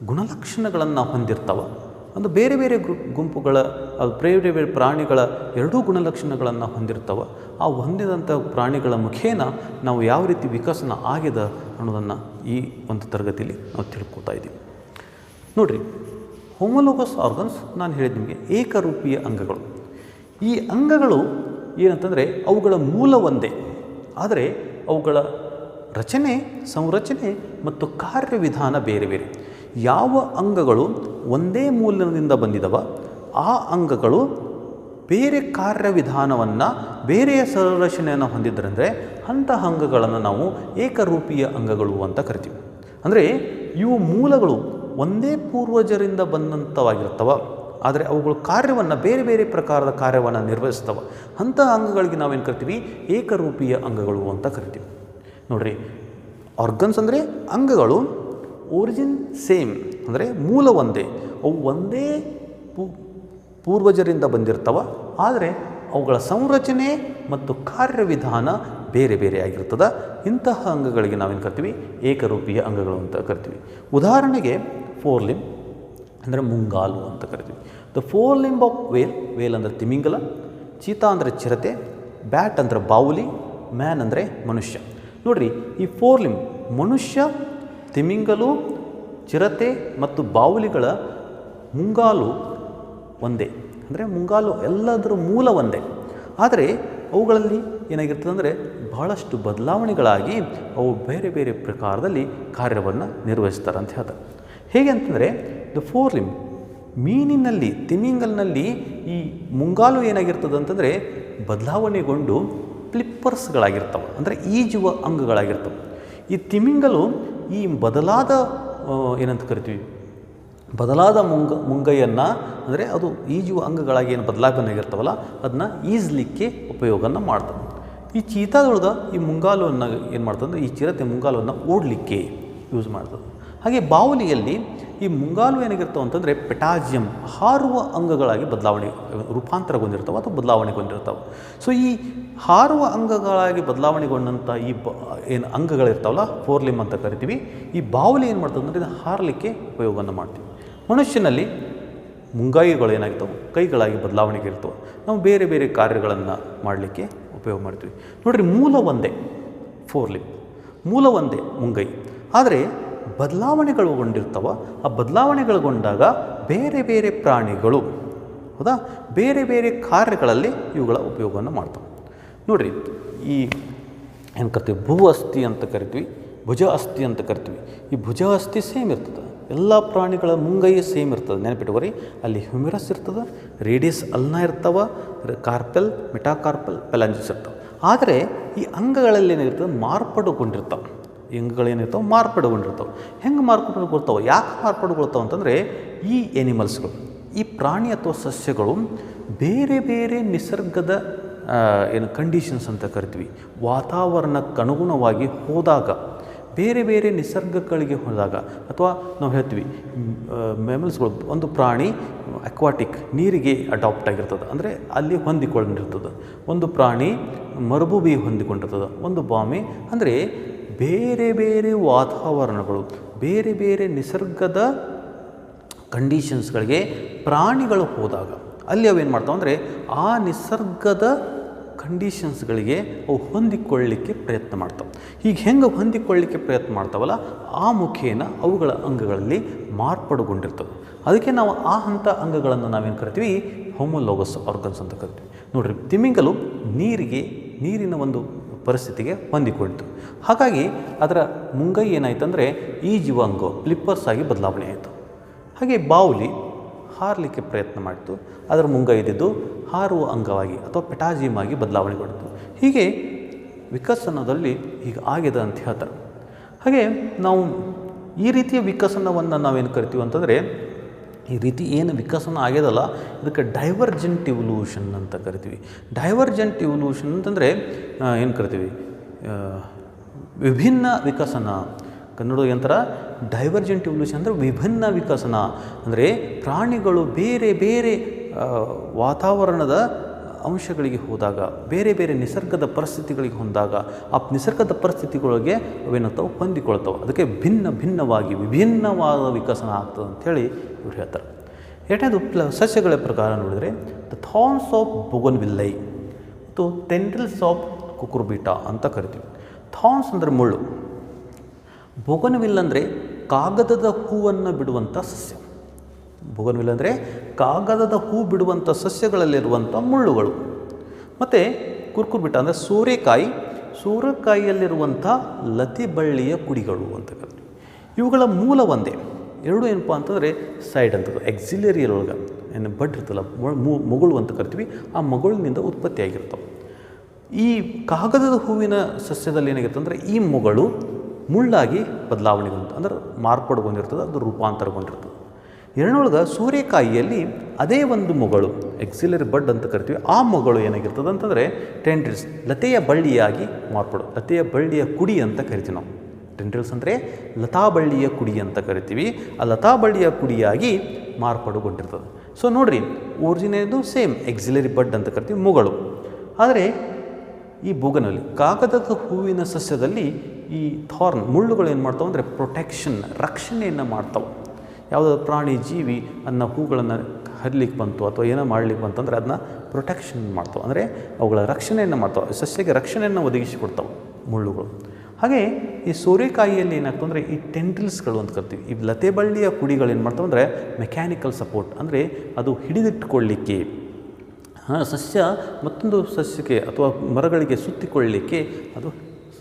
ಗುಣಲಕ್ಷಣಗಳನ್ನು ಹೊಂದಿರ್ತಾವೆ. ಒಂದು ಬೇರೆ ಬೇರೆ ಗುಂಪುಗಳ ಬೇರೆ ಬೇರೆ ಪ್ರಾಣಿಗಳ ಎರಡೂ ಗುಣಲಕ್ಷಣಗಳನ್ನು ಹೊಂದಿರ್ತವೆ. ಆ ಹೊಂದಿದಂಥ ಪ್ರಾಣಿಗಳ ಮುಖೇನ ನಾವು ಯಾವ ರೀತಿ ವಿಕಸನ ಆಗಿದೆ ಅನ್ನೋದನ್ನು ಈ ಒಂದು ತರಗತಿಯಲ್ಲಿ ನಾವು ತಿಳ್ಕೊತಾ ಇದ್ದೀವಿ. ನೋಡಿರಿ, ಹೋಮೋಲೋಗಸ್ ಆರ್ಗನ್ಸ್ ನಾನು ಹೇಳಿದ ನಿಮಗೆ ಏಕರೂಪೀಯ ಅಂಗಗಳು. ಈ ಅಂಗಗಳು ಏನಂತಂದರೆ ಅವುಗಳ ಮೂಲ ಒಂದೇ, ಆದರೆ ಅವುಗಳ ರಚನೆ, ಸಂರಚನೆ ಮತ್ತು ಕಾರ್ಯವಿಧಾನ ಬೇರೆ ಬೇರೆ. ಯಾವ ಅಂಗಗಳು ಒಂದೇ ಮೂಲದಿಂದ ಬಂದಿದವ ಆ ಅಂಗಗಳು ಬೇರೆ ಕಾರ್ಯವಿಧಾನವನ್ನು, ಬೇರೆಯ ಸಂರಚನೆಯನ್ನು ಹೊಂದಿದ್ದರೆಂದರೆ ಅಂತಹ ಅಂಗಗಳನ್ನು ನಾವು ಏಕರೂಪೀಯ ಅಂಗಗಳು ಅಂತ ಕರಿತೀವಿ. ಅಂದರೆ ಇವು ಮೂಲಗಳು ಒಂದೇ ಪೂರ್ವಜರಿಂದ ಬಂದಂಥವಾಗಿರ್ತವೆ, ಆದರೆ ಅವುಗಳ ಕಾರ್ಯವನ್ನು, ಬೇರೆ ಬೇರೆ ಪ್ರಕಾರದ ಕಾರ್ಯವನ್ನು ನಿರ್ವಹಿಸ್ತವೆ. ಅಂಥ ಅಂಗಗಳಿಗೆ ನಾವೇನು ಕರಿತೀವಿ? ಏಕರೂಪೀಯ ಅಂಗಗಳು ಅಂತ ಕರಿತೀವಿ. ನೋಡಿರಿ, ಆರ್ಗನ್ಸ್ ಅಂದರೆ ಅಂಗಗಳು, ಒರಿಜಿನ್ ಸೇಮ್ ಅಂದರೆ ಮೂಲ ಒಂದೇ, ಅವು ಒಂದೇ ಪೂರ್ವಜರಿಂದ ಬಂದಿರ್ತವೆ, ಆದರೆ ಅವುಗಳ ಸಂರಚನೆ ಮತ್ತು ಕಾರ್ಯವಿಧಾನ ಬೇರೆ ಬೇರೆ ಆಗಿರ್ತದೆ. ಇಂತಹ ಅಂಗಗಳಿಗೆ ನಾವೇನು ಕರಿತೀವಿ? ಏಕರೂಪೀಯ ಅಂಗಗಳು ಅಂತ ಕರಿತೀವಿ. ಉದಾಹರಣೆಗೆ ಫೋರ್ ಲಿಂಬ್ ಅಂದರೆ ಮುಂಗಾಲು ಅಂತ ಕರಿತೀವಿ. The fore limb of whale, whale ಅಂದರೆ ತಿಮಿಂಗಲ, ಚೀತಾ ಅಂದರೆ ಚಿರತೆ, ಬ್ಯಾಟ್ ಅಂದರೆ ಬಾವುಲಿ, ಮ್ಯಾನ್ ಅಂದರೆ ಮನುಷ್ಯ. ನೋಡಿರಿ, ಈ ಫೋರ್ ಲಿಂಬ್ ಮನುಷ್ಯ, ತಿಮಿಂಗಲು, ಚಿರತೆ ಮತ್ತು ಬಾವುಲಿಗಳ ಮುಂಗಾಲು ಒಂದೇ, ಅಂದರೆ ಮುಂಗಾಲು ಎಲ್ಲದರ ಮೂಲ ಒಂದೇ. ಆದರೆ ಅವುಗಳಲ್ಲಿ ಏನಾಗಿರ್ತದೆ ಅಂದರೆ ಬಹಳಷ್ಟು ಬದಲಾವಣೆಗಳಾಗಿ ಅವು ಬೇರೆ ಬೇರೆ ಪ್ರಕಾರದಲ್ಲಿ ಕಾರ್ಯವನ್ನು ನಿರ್ವಹಿಸ್ತಾರೆ ಅಂತ ಹೇಳ್ತಾರೆ. ಹೇಗೆ ಅಂತಂದರೆ ದ ಫೋರ್ ಲಿಂಬ್ ಮೀನಿನಲ್ಲಿ, ತಿಮಿಂಗಲ್ನಲ್ಲಿ ಈ ಮುಂಗಾಲು ಏನಾಗಿರ್ತದೆ ಅಂತಂದರೆ ಬದಲಾವಣೆಗೊಂಡು ಫ್ಲಿಪ್ಪರ್ಸ್ಗಳಾಗಿರ್ತವೆ, ಅಂದರೆ ಈಜುವ ಅಂಗಗಳಾಗಿರ್ತವೆ. ಈ ತಿಮಿಂಗಲು ಈ ಬದಲಾದ ಏನಂತ ಕರಿತೀವಿ, ಬದಲಾದ ಮುಂಗೈಯನ್ನು, ಅಂದರೆ ಅದು ಈಜುವ ಅಂಗಗಳಾಗಿ ಏನು ಬದಲಾವಣೆಯಾಗಿರ್ತವಲ್ಲ ಅದನ್ನ ಈಜಲಿಕ್ಕೆ ಉಪಯೋಗನ ಮಾಡ್ತದೆ. ಈ ಚೀತಾದೊಳಗೆ ಈ ಮುಂಗಾಲುವನ್ನು ಏನು ಮಾಡ್ತದೆ, ಈ ಚಿರತೆ ಮುಂಗಾಲುವನ್ನು ಓಡಲಿಕ್ಕೆ ಯೂಸ್ ಮಾಡ್ತದೆ. ಹಾಗೆ ಬಾವುಲಿಯಲ್ಲಿ ಈ ಮುಂಗಾಲು ಏನಾಗಿರ್ತವೆ ಅಂತಂದರೆ ಪೆಟಾಜಿಯಂ, ಹಾರುವ ಅಂಗಗಳಾಗಿ ರೂಪಾಂತರಗೊಂಡಿರ್ತವೆ ಅಥವಾ ಬದಲಾವಣೆಗೊಂಡಿರ್ತವೆ. ಸೊ ಈ ಹಾರುವ ಅಂಗಗಳಾಗಿ ಬದಲಾವಣೆಗೊಂಡಂಥ ಈ ಏನು ಅಂಗಗಳಿರ್ತಾವಲ್ಲ ಫೋರ್ ಲಿಂಬ್ ಅಂತ ಕರಿತೀವಿ. ಈ ಬಾವುಲಿ ಏನು ಮಾಡ್ತದೆ ಅಂದರೆ ಇದು ಹಾರಲಿಕ್ಕೆ ಉಪಯೋಗವನ್ನು ಮಾಡ್ತೀವಿ. ಮನುಷ್ಯನಲ್ಲಿ ಮುಂಗಾಯಿಗಳು ಏನಾಗಿರ್ತವೆ, ಕೈಗಳಾಗಿ ಬದಲಾವಣೆಗಿರ್ತವೆ, ನಾವು ಬೇರೆ ಬೇರೆ ಕಾರ್ಯಗಳನ್ನು ಮಾಡಲಿಕ್ಕೆ ಉಪಯೋಗ ಮಾಡ್ತೀವಿ. ನೋಡಿರಿ, ಮೂಲ ಒಂದೇ ಫೋರ್ ಲಿಂಬ್, ಮೂಲ ಒಂದೇ ಮುಂಗೈ, ಆದರೆ ಬದಲಾವಣೆಗಳುಗೊಂಡಿರ್ತವೆ. ಆ ಬದಲಾವಣೆಗಳುಗೊಂಡಾಗ ಬೇರೆ ಬೇರೆ ಪ್ರಾಣಿಗಳು, ಹೌದಾ, ಬೇರೆ ಬೇರೆ ಕಾರ್ಯಗಳಲ್ಲಿ ಇವುಗಳ ಉಪಯೋಗವನ್ನು ಮಾಡ್ತವೆ. ನೋಡಿರಿ, ಈ ಏನು ಕರಿತೀವಿ ಭೂ ಅಸ್ಥಿ ಅಂತ ಕರಿತೀವಿ, ಭುಜ ಅಸ್ಥಿ ಅಂತ ಕರಿತೀವಿ. ಈ ಭುಜ ಅಸ್ಥಿ ಸೇಮ್ ಇರ್ತದೆ, ಎಲ್ಲ ಪ್ರಾಣಿಗಳ ಮುಂಗೈ ಸೇಮ್ ಇರ್ತದೆ. ನೆನಪಿಟ್ಟುವರಿ, ಅಲ್ಲಿ ಹ್ಯೂಮಿರಸ್ ಇರ್ತದೆ, ರೇಡಿಯಸ್ ಅಲ್ನ ಇರ್ತವೆ, ಕಾರ್ಪೆಲ್, ಮೆಟಾಕಾರ್ಪಲ್, ಪೆಲಾಂಜಿಸ್ ಇರ್ತವೆ. ಆದರೆ ಈ ಅಂಗಗಳಲ್ಲಿ ಏನಿರ್ತದೆ ಮಾರ್ಪಾಡುಗೊಂಡಿರ್ತವೆ. ಈ ಅಂಗಗಳೇನಿರ್ತಾವೆ ಮಾರ್ಪಾಡುಗೊಂಡಿರ್ತವೆ. ಹೆಂಗೆ ಮಾರ್ಪಾಡುಗೊಳ್ತಾವೆ, ಯಾಕೆ ಮಾರ್ಪಾಡುಗೊಳ್ತಾವೆ ಅಂತಂದರೆ ಈ ಎನಿಮಲ್ಸ್ಗಳು, ಈ ಪ್ರಾಣಿ ಅಥವಾ ಸಸ್ಯಗಳು ಬೇರೆ ಬೇರೆ ನಿಸರ್ಗದ ಏನು ಕಂಡೀಷನ್ಸ್ ಅಂತ ಕರಿತೀವಿ, ವಾತಾವರಣಕ್ಕೆ ಅನುಗುಣವಾಗಿ ಹೋದಾಗ, ಬೇರೆ ಬೇರೆ ನಿಸರ್ಗಗಳಿಗೆ ಹೋದಾಗ, ಅಥವಾ ನಾವು ಹೇಳ್ತೀವಿ ಮೆಮಲ್ಸ್ಗಳು, ಒಂದು ಪ್ರಾಣಿ ಅಕ್ವಾಟಿಕ್ ನೀರಿಗೆ ಅಡಾಪ್ಟ್ ಆಗಿರ್ತದೆ, ಅಂದರೆ ಅಲ್ಲಿ ಹೊಂದಿಕೊಂಡಿರ್ತದೆ. ಒಂದು ಪ್ರಾಣಿ ಮರುಭೂಮಿ ಹೊಂದಿಕೊಂಡಿರ್ತದೆ, ಒಂದು ಬಾಮಿ, ಅಂದರೆ ಬೇರೆ ಬೇರೆ ವಾತಾವರಣಗಳು, ಬೇರೆ ಬೇರೆ ನಿಸರ್ಗದ ಕಂಡೀಷನ್ಸ್ಗಳಿಗೆ ಪ್ರಾಣಿಗಳು ಹೋದಾಗ ಅಲ್ಲಿ ಅವೇನು ಮಾಡ್ತಾವೆ ಅಂದರೆ ಆ ನಿಸರ್ಗದ ಕಂಡೀಷನ್ಸ್ಗಳಿಗೆ ಅವು ಹೊಂದಿಕೊಳ್ಳಲಿಕ್ಕೆ ಪ್ರಯತ್ನ ಮಾಡ್ತಾವೆ. ಹೀಗೆ ಹೆಂಗೆ ಹೊಂದಿಕೊಳ್ಳಲಿಕ್ಕೆ ಪ್ರಯತ್ನ ಮಾಡ್ತಾವಲ್ಲ ಆ ಮುಖೇನ ಅವುಗಳ ಅಂಗಗಳಲ್ಲಿ ಮಾರ್ಪಾಡುಗೊಂಡಿರ್ತವೆ. ಅದಕ್ಕೆ ನಾವು ಆ ಹಂತ ಅಂಗಗಳನ್ನು ನಾವೇನು ಕರಿತೀವಿ, ಹೋಮೋಲೋಗಸ್ ಆರ್ಗನ್ಸ್ ಅಂತ ಕರಿತೀವಿ. ನೋಡಿರಿ, ತಿಮಿಂಗಲು ನೀರಿನ ಒಂದು ಪರಿಸ್ಥಿತಿಗೆ ಹೊಂದಿಕೊಂಡಿತು. ಹಾಗಾಗಿ ಅದರ ಮುಂಗೈ ಏನಾಯ್ತಂದರೆ ಈಜುವ ಅಂಗ ಫ್ಲಿಪ್ಪರ್ಸ್ ಆಗಿ ಬದಲಾವಣೆ ಆಯಿತು. ಹಾಗೆ ಬಾವುಲಿ ಹಾರಲಿಕ್ಕೆ ಪ್ರಯತ್ನ ಮಾಡಿತು, ಅದರ ಮುಂಗೈ ಇದ್ದಿದ್ದು ಹಾರುವ ಅಂಗವಾಗಿ ಅಥವಾ ಪೆಟಾಜಿಯಮ್ ಆಗಿ ಬದಲಾವಣೆಗೊಂಡಿತು. ಹೀಗೆ ವಿಕಸನದಲ್ಲಿ ಹೀಗೆ ಆಗಿದೆ ಅಂತ ಹೇಳ್ತಾರೆ. ಹಾಗೆ ನಾವು ಈ ರೀತಿಯ ವಿಕಸನವನ್ನು ನಾವೇನು ಕರಿತೀವಿ ಅಂತಂದರೆ, ಈ ರೀತಿ ಏನು ವಿಕಸನ ಆಗ್ಯದಲ್ಲ ಇದಕ್ಕೆ ಡೈವರ್ಜೆಂಟ್ ಇವಲ್ಯೂಷನ್ ಅಂತ ಕರಿತೀವಿ. ಡೈವರ್ಜೆಂಟ್ ಇವಲ್ಯೂಷನ್ ಅಂತಂದರೆ ಏನು ಕರಿತೀವಿ, ವಿಭಿನ್ನ ವಿಕಸನ. ಕನ್ನಡ ಎಂತರ ಡೈವರ್ಜೆಂಟ್ ಇವಲ್ಯೂಷನ್ ಅಂದರೆ ವಿಭಿನ್ನ ವಿಕಸನ. ಅಂದರೆ ಪ್ರಾಣಿಗಳು ಬೇರೆ ಬೇರೆ ವಾತಾವರಣದ ಅಂಶಗಳಿಗೆ ಹೋದಾಗ, ಬೇರೆ ಬೇರೆ ನಿಸರ್ಗದ ಪರಿಸ್ಥಿತಿಗಳಿಗೆ ಹೊಂದಾಗ ಆ ನಿಸರ್ಗದ ಪರಿಸ್ಥಿತಿಗಳಿಗೆ ಅವೇನಾಗ್ತಾವೆ ಹೊಂದಿಕೊಳ್ತಾವೆ. ಅದಕ್ಕೆ ಭಿನ್ನವಾಗಿ ವಿಭಿನ್ನವಾದ ವಿಕಸನ ಆಗ್ತದೆ ಅಂಥೇಳಿ ಇವ್ರು ಹೇಳ್ತಾರೆ. ಎರಡನೇದು ಸಸ್ಯಗಳ ಪ್ರಕಾರ ನೋಡಿದರೆ ದ ಥಾರ್ನ್ಸ್ ಆಫ್ ಬೋಗನ್ವಿಲ್ಲೈ ಮತ್ತು ಟೆಂಡ್ರಿಲ್ಸ್ ಆಫ್ ಕುಕುರ್ಬಿಟಾ ಅಂತ ಕರಿತೀವಿ. ಥಾರ್ನ್ಸ್ ಅಂದರೆ ಮುಳ್ಳು, ಬೋಗನ್ವಿಲ್ ಅಂದರೆ ಕಾಗದದ ಹೂವನ್ನು ಬಿಡುವಂಥ ಸಸ್ಯ. ಬೋಗನ್ವಿಲ್ ಅಂದರೆ ಕಾಗದದ ಹೂ ಬಿಡುವಂಥ ಸಸ್ಯಗಳಲ್ಲಿರುವಂಥ ಮುಳ್ಳುಗಳು. ಮತ್ತು ಕುರ್ಕುರ್ಬಿಟ ಅಂದರೆ ಸೋರೆಕಾಯಿಯಲ್ಲಿರುವಂಥ ಲತೆ ಬಳ್ಳಿಯ ಕುಡಿಗಳು ಅಂತ ಕರಿತೀವಿ. ಇವುಗಳ ಮೂಲ ಒಂದೇ, ಎರಡು ಏನಪ್ಪ ಅಂತಂದರೆ ಸೈಡ್ ಅಂತದ್ದು ಎಕ್ಸಿಲರಿ ಒಳಗೆ ಏನು ಬಡ್ ಇರ್ತಲ್ಲ ಮಗಳು ಅಂತ ಕರಿತೀವಿ, ಆ ಮಗಳಿನಿಂದ ಉತ್ಪತ್ತಿಯಾಗಿರ್ತವೆ. ಈ ಕಾಗದದ ಹೂವಿನ ಸಸ್ಯದಲ್ಲಿ ಏನಾಗಿರ್ತದೆ ಅಂದರೆ ಈ ಮೊಗಳು ಮುಳ್ಳಾಗಿ ಬದಲಾವಣೆಗೊಂಡು ಅಂದ್ರೆ ಮಾರ್ಪಾಡುಗೊಂಡಿರ್ತದೆ, ಅದು ರೂಪಾಂತರಗೊಂಡಿರ್ತದೆ. ಎರಡನೊಳಗೆ ಸೂರ್ಯಕಾಯಿಯಲ್ಲಿ ಅದೇ ಒಂದು ಮೊಗಳು ಎಕ್ಸಿಲರಿ ಬಡ್ ಅಂತ ಕರಿತೀವಿ, ಆ ಮೊಗಳು ಏನಾಗಿರ್ತದೆ ಅಂತಂದರೆ ಟೆಂಡ್ರಿಲ್ಸ್ ಲತೆಯ ಬಳ್ಳಿಯಾಗಿ ಮಾರ್ಪಾಡು, ಲತೆಯ ಬಳ್ಳಿಯ ಕುಡಿ ಅಂತ ಕರಿತೀವಿ ನಾವು. ಟೆಂಡ್ರಿಲ್ಸ್ ಅಂದರೆ ಲತಾ ಬಳ್ಳಿಯ ಕುಡಿ ಅಂತ ಕರಿತೀವಿ, ಆ ಲತಾ ಬಳ್ಳಿಯ ಕುಡಿಯಾಗಿ ಮಾರ್ಪಾಡುಗೊಂಡಿರ್ತದೆ. ಸೊ ನೋಡಿರಿ, ಒರಿಜಿನೇದು ಸೇಮ್ ಎಕ್ಸಿಲರಿ ಬಡ್ ಅಂತ ಕರಿತೀವಿ ಮೊಗಳು. ಆದರೆ ಈ ಬೂಗನಲ್ಲಿ ಕಾಗದದ ಹೂವಿನ ಸಸ್ಯದಲ್ಲಿ ಈ ಥಾರ್ನ್ ಮುಳ್ಳುಗಳು ಏನು ಮಾಡ್ತಾವೆ ಅಂದರೆ ಪ್ರೊಟೆಕ್ಷನ್ ರಕ್ಷಣೆಯನ್ನು ಮಾಡ್ತಾವೆ. ಯಾವುದಾದ್ರು ಪ್ರಾಣಿ ಜೀವಿ ಅದನ್ನ ಹೂಗಳನ್ನು ಹರಿಲಿಕ್ಕೆ ಬಂತು ಅಥವಾ ಏನೋ ಮಾಡಲಿಕ್ಕೆ ಬಂತಂದರೆ ಅದನ್ನ ಪ್ರೊಟೆಕ್ಷನ್ ಮಾಡ್ತಾವೆ, ಅಂದರೆ ಅವುಗಳ ರಕ್ಷಣೆಯನ್ನು ಮಾಡ್ತಾವೆ, ಸಸ್ಯಕ್ಕೆ ರಕ್ಷಣೆಯನ್ನು ಒದಗಿಸಿಕೊಡ್ತಾವೆ ಮುಳ್ಳುಗಳು. ಹಾಗೆ ಈ ಸೋರೆಕಾಯಿಯಲ್ಲಿ ಏನಾಗ್ತದೆ ಅಂದರೆ ಈ ಟೆಂಡ್ರಿಲ್ಸ್ಗಳು ಅಂತ ಕರಿತೀವಿ, ಈ ಲತೆ ಬಳ್ಳಿಯ ಕುಡಿಗಳು ಏನು ಮಾಡ್ತಾವೆ ಅಂದರೆ ಮೆಕ್ಯಾನಿಕಲ್ ಸಪೋರ್ಟ್, ಅಂದರೆ ಅದು ಹಿಡಿದಿಟ್ಟುಕೊಳ್ಳಿಕ್ಕೆ ಸಸ್ಯ ಮತ್ತೊಂದು ಸಸ್ಯಕ್ಕೆ ಅಥವಾ ಮರಗಳಿಗೆ ಸುತ್ತಿಕೊಳ್ಳಲಿಕ್ಕೆ ಅದು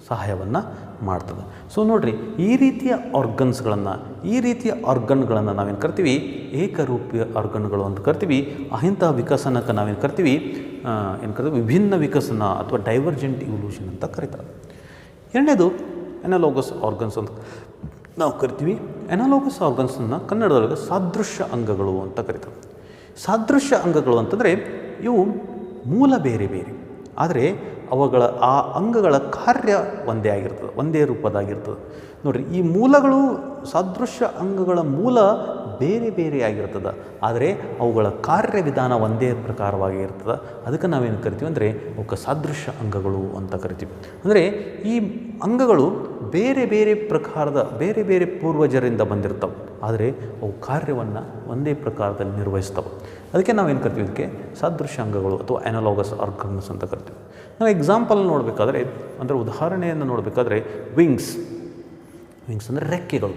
ಸಹಾಯವನ್ನು ಮಾಡ್ತದೆ. ಸೊ ನೋಡಿರಿ, ಈ ರೀತಿಯ ಆರ್ಗನ್ಗಳನ್ನು ನಾವೇನು ಕರಿತೀವಿ ಏಕರೂಪೀಯ ಆರ್ಗನ್ಗಳು ಅಂತ ಕರಿತೀವಿ. ಇಂತಹ ವಿಕಸನಕ್ಕೆ ನಾವೇನು ಕರಿತೀವಿ ವಿಭಿನ್ನ ವಿಕಸನ ಅಥವಾ ಡೈವರ್ಜೆಂಟ್ ಇವಲ್ಯೂಷನ್ ಅಂತ ಕರೀತಾರೆ. ಎರಡನೇದು ಅನಾಲೋಗಸ್ ಆರ್ಗನ್ಸ್ ಅಂತ ನಾವು ಕರಿತೀವಿ. ಅನಾಲೋಗಸ್ ಆರ್ಗನ್ಸನ್ನು ಕನ್ನಡದೊಳಗೆ ಸಾದೃಶ್ಯ ಅಂಗಗಳು ಅಂತ ಕರೀತಾರೆ. ಸಾದೃಶ್ಯ ಅಂಗಗಳು ಅಂತಂದರೆ ಇವು ಮೂಲ ಬೇರೆ ಬೇರೆ, ಆದರೆ ಅವುಗಳ ಆ ಅಂಗಗಳ ಕಾರ್ಯ ಒಂದೇ ಆಗಿರ್ತದೆ, ಒಂದೇ ರೂಪದಾಗಿರ್ತದೆ. ನೋಡಿರಿ, ಈ ಮೂಲಗಳು ಸಾದೃಶ್ಯ ಅಂಗಗಳ ಮೂಲ ಬೇರೆ ಬೇರೆ ಆಗಿರ್ತದೆ, ಆದರೆ ಅವುಗಳ ಕಾರ್ಯವಿಧಾನ ಒಂದೇ ಪ್ರಕಾರವಾಗಿ ಇರ್ತದೆ. ಅದಕ್ಕೆ ನಾವೇನು ಕರಿತೀವಿ ಅಂದರೆ ಅವಕ್ಕೆ ಸಾದೃಶ್ಯ ಅಂಗಗಳು ಅಂತ ಕರಿತೀವಿ. ಅಂದರೆ ಈ ಅಂಗಗಳು ಬೇರೆ ಬೇರೆ ಪ್ರಕಾರದ ಬೇರೆ ಬೇರೆ ಪೂರ್ವಜರಿಂದ ಬಂದಿರ್ತವೆ, ಆದರೆ ಅವು ಕಾರ್ಯವನ್ನು ಒಂದೇ ಪ್ರಕಾರದಲ್ಲಿ ನಿರ್ವಹಿಸ್ತವೆ. ಅದಕ್ಕೆ ನಾವೇನು ಕರಿತೀವಿ, ಇದಕ್ಕೆ ಸಾದೃಶ್ಯ ಅಂಗಗಳು ಅಥವಾ ಅನಾಲೋಗಸ್ ಆರ್ಗನ್ಸ್ ಅಂತ ಕರಿತೀವಿ. ನಾವು ಎಕ್ಸಾಂಪಲ್ ನೋಡಬೇಕಾದ್ರೆ, ಅಂದರೆ ಉದಾಹರಣೆಯನ್ನು ನೋಡಬೇಕಾದ್ರೆ ವಿಂಗ್ಸ್ ಅಂದರೆ ರೆಕ್ಕೆಗಳು,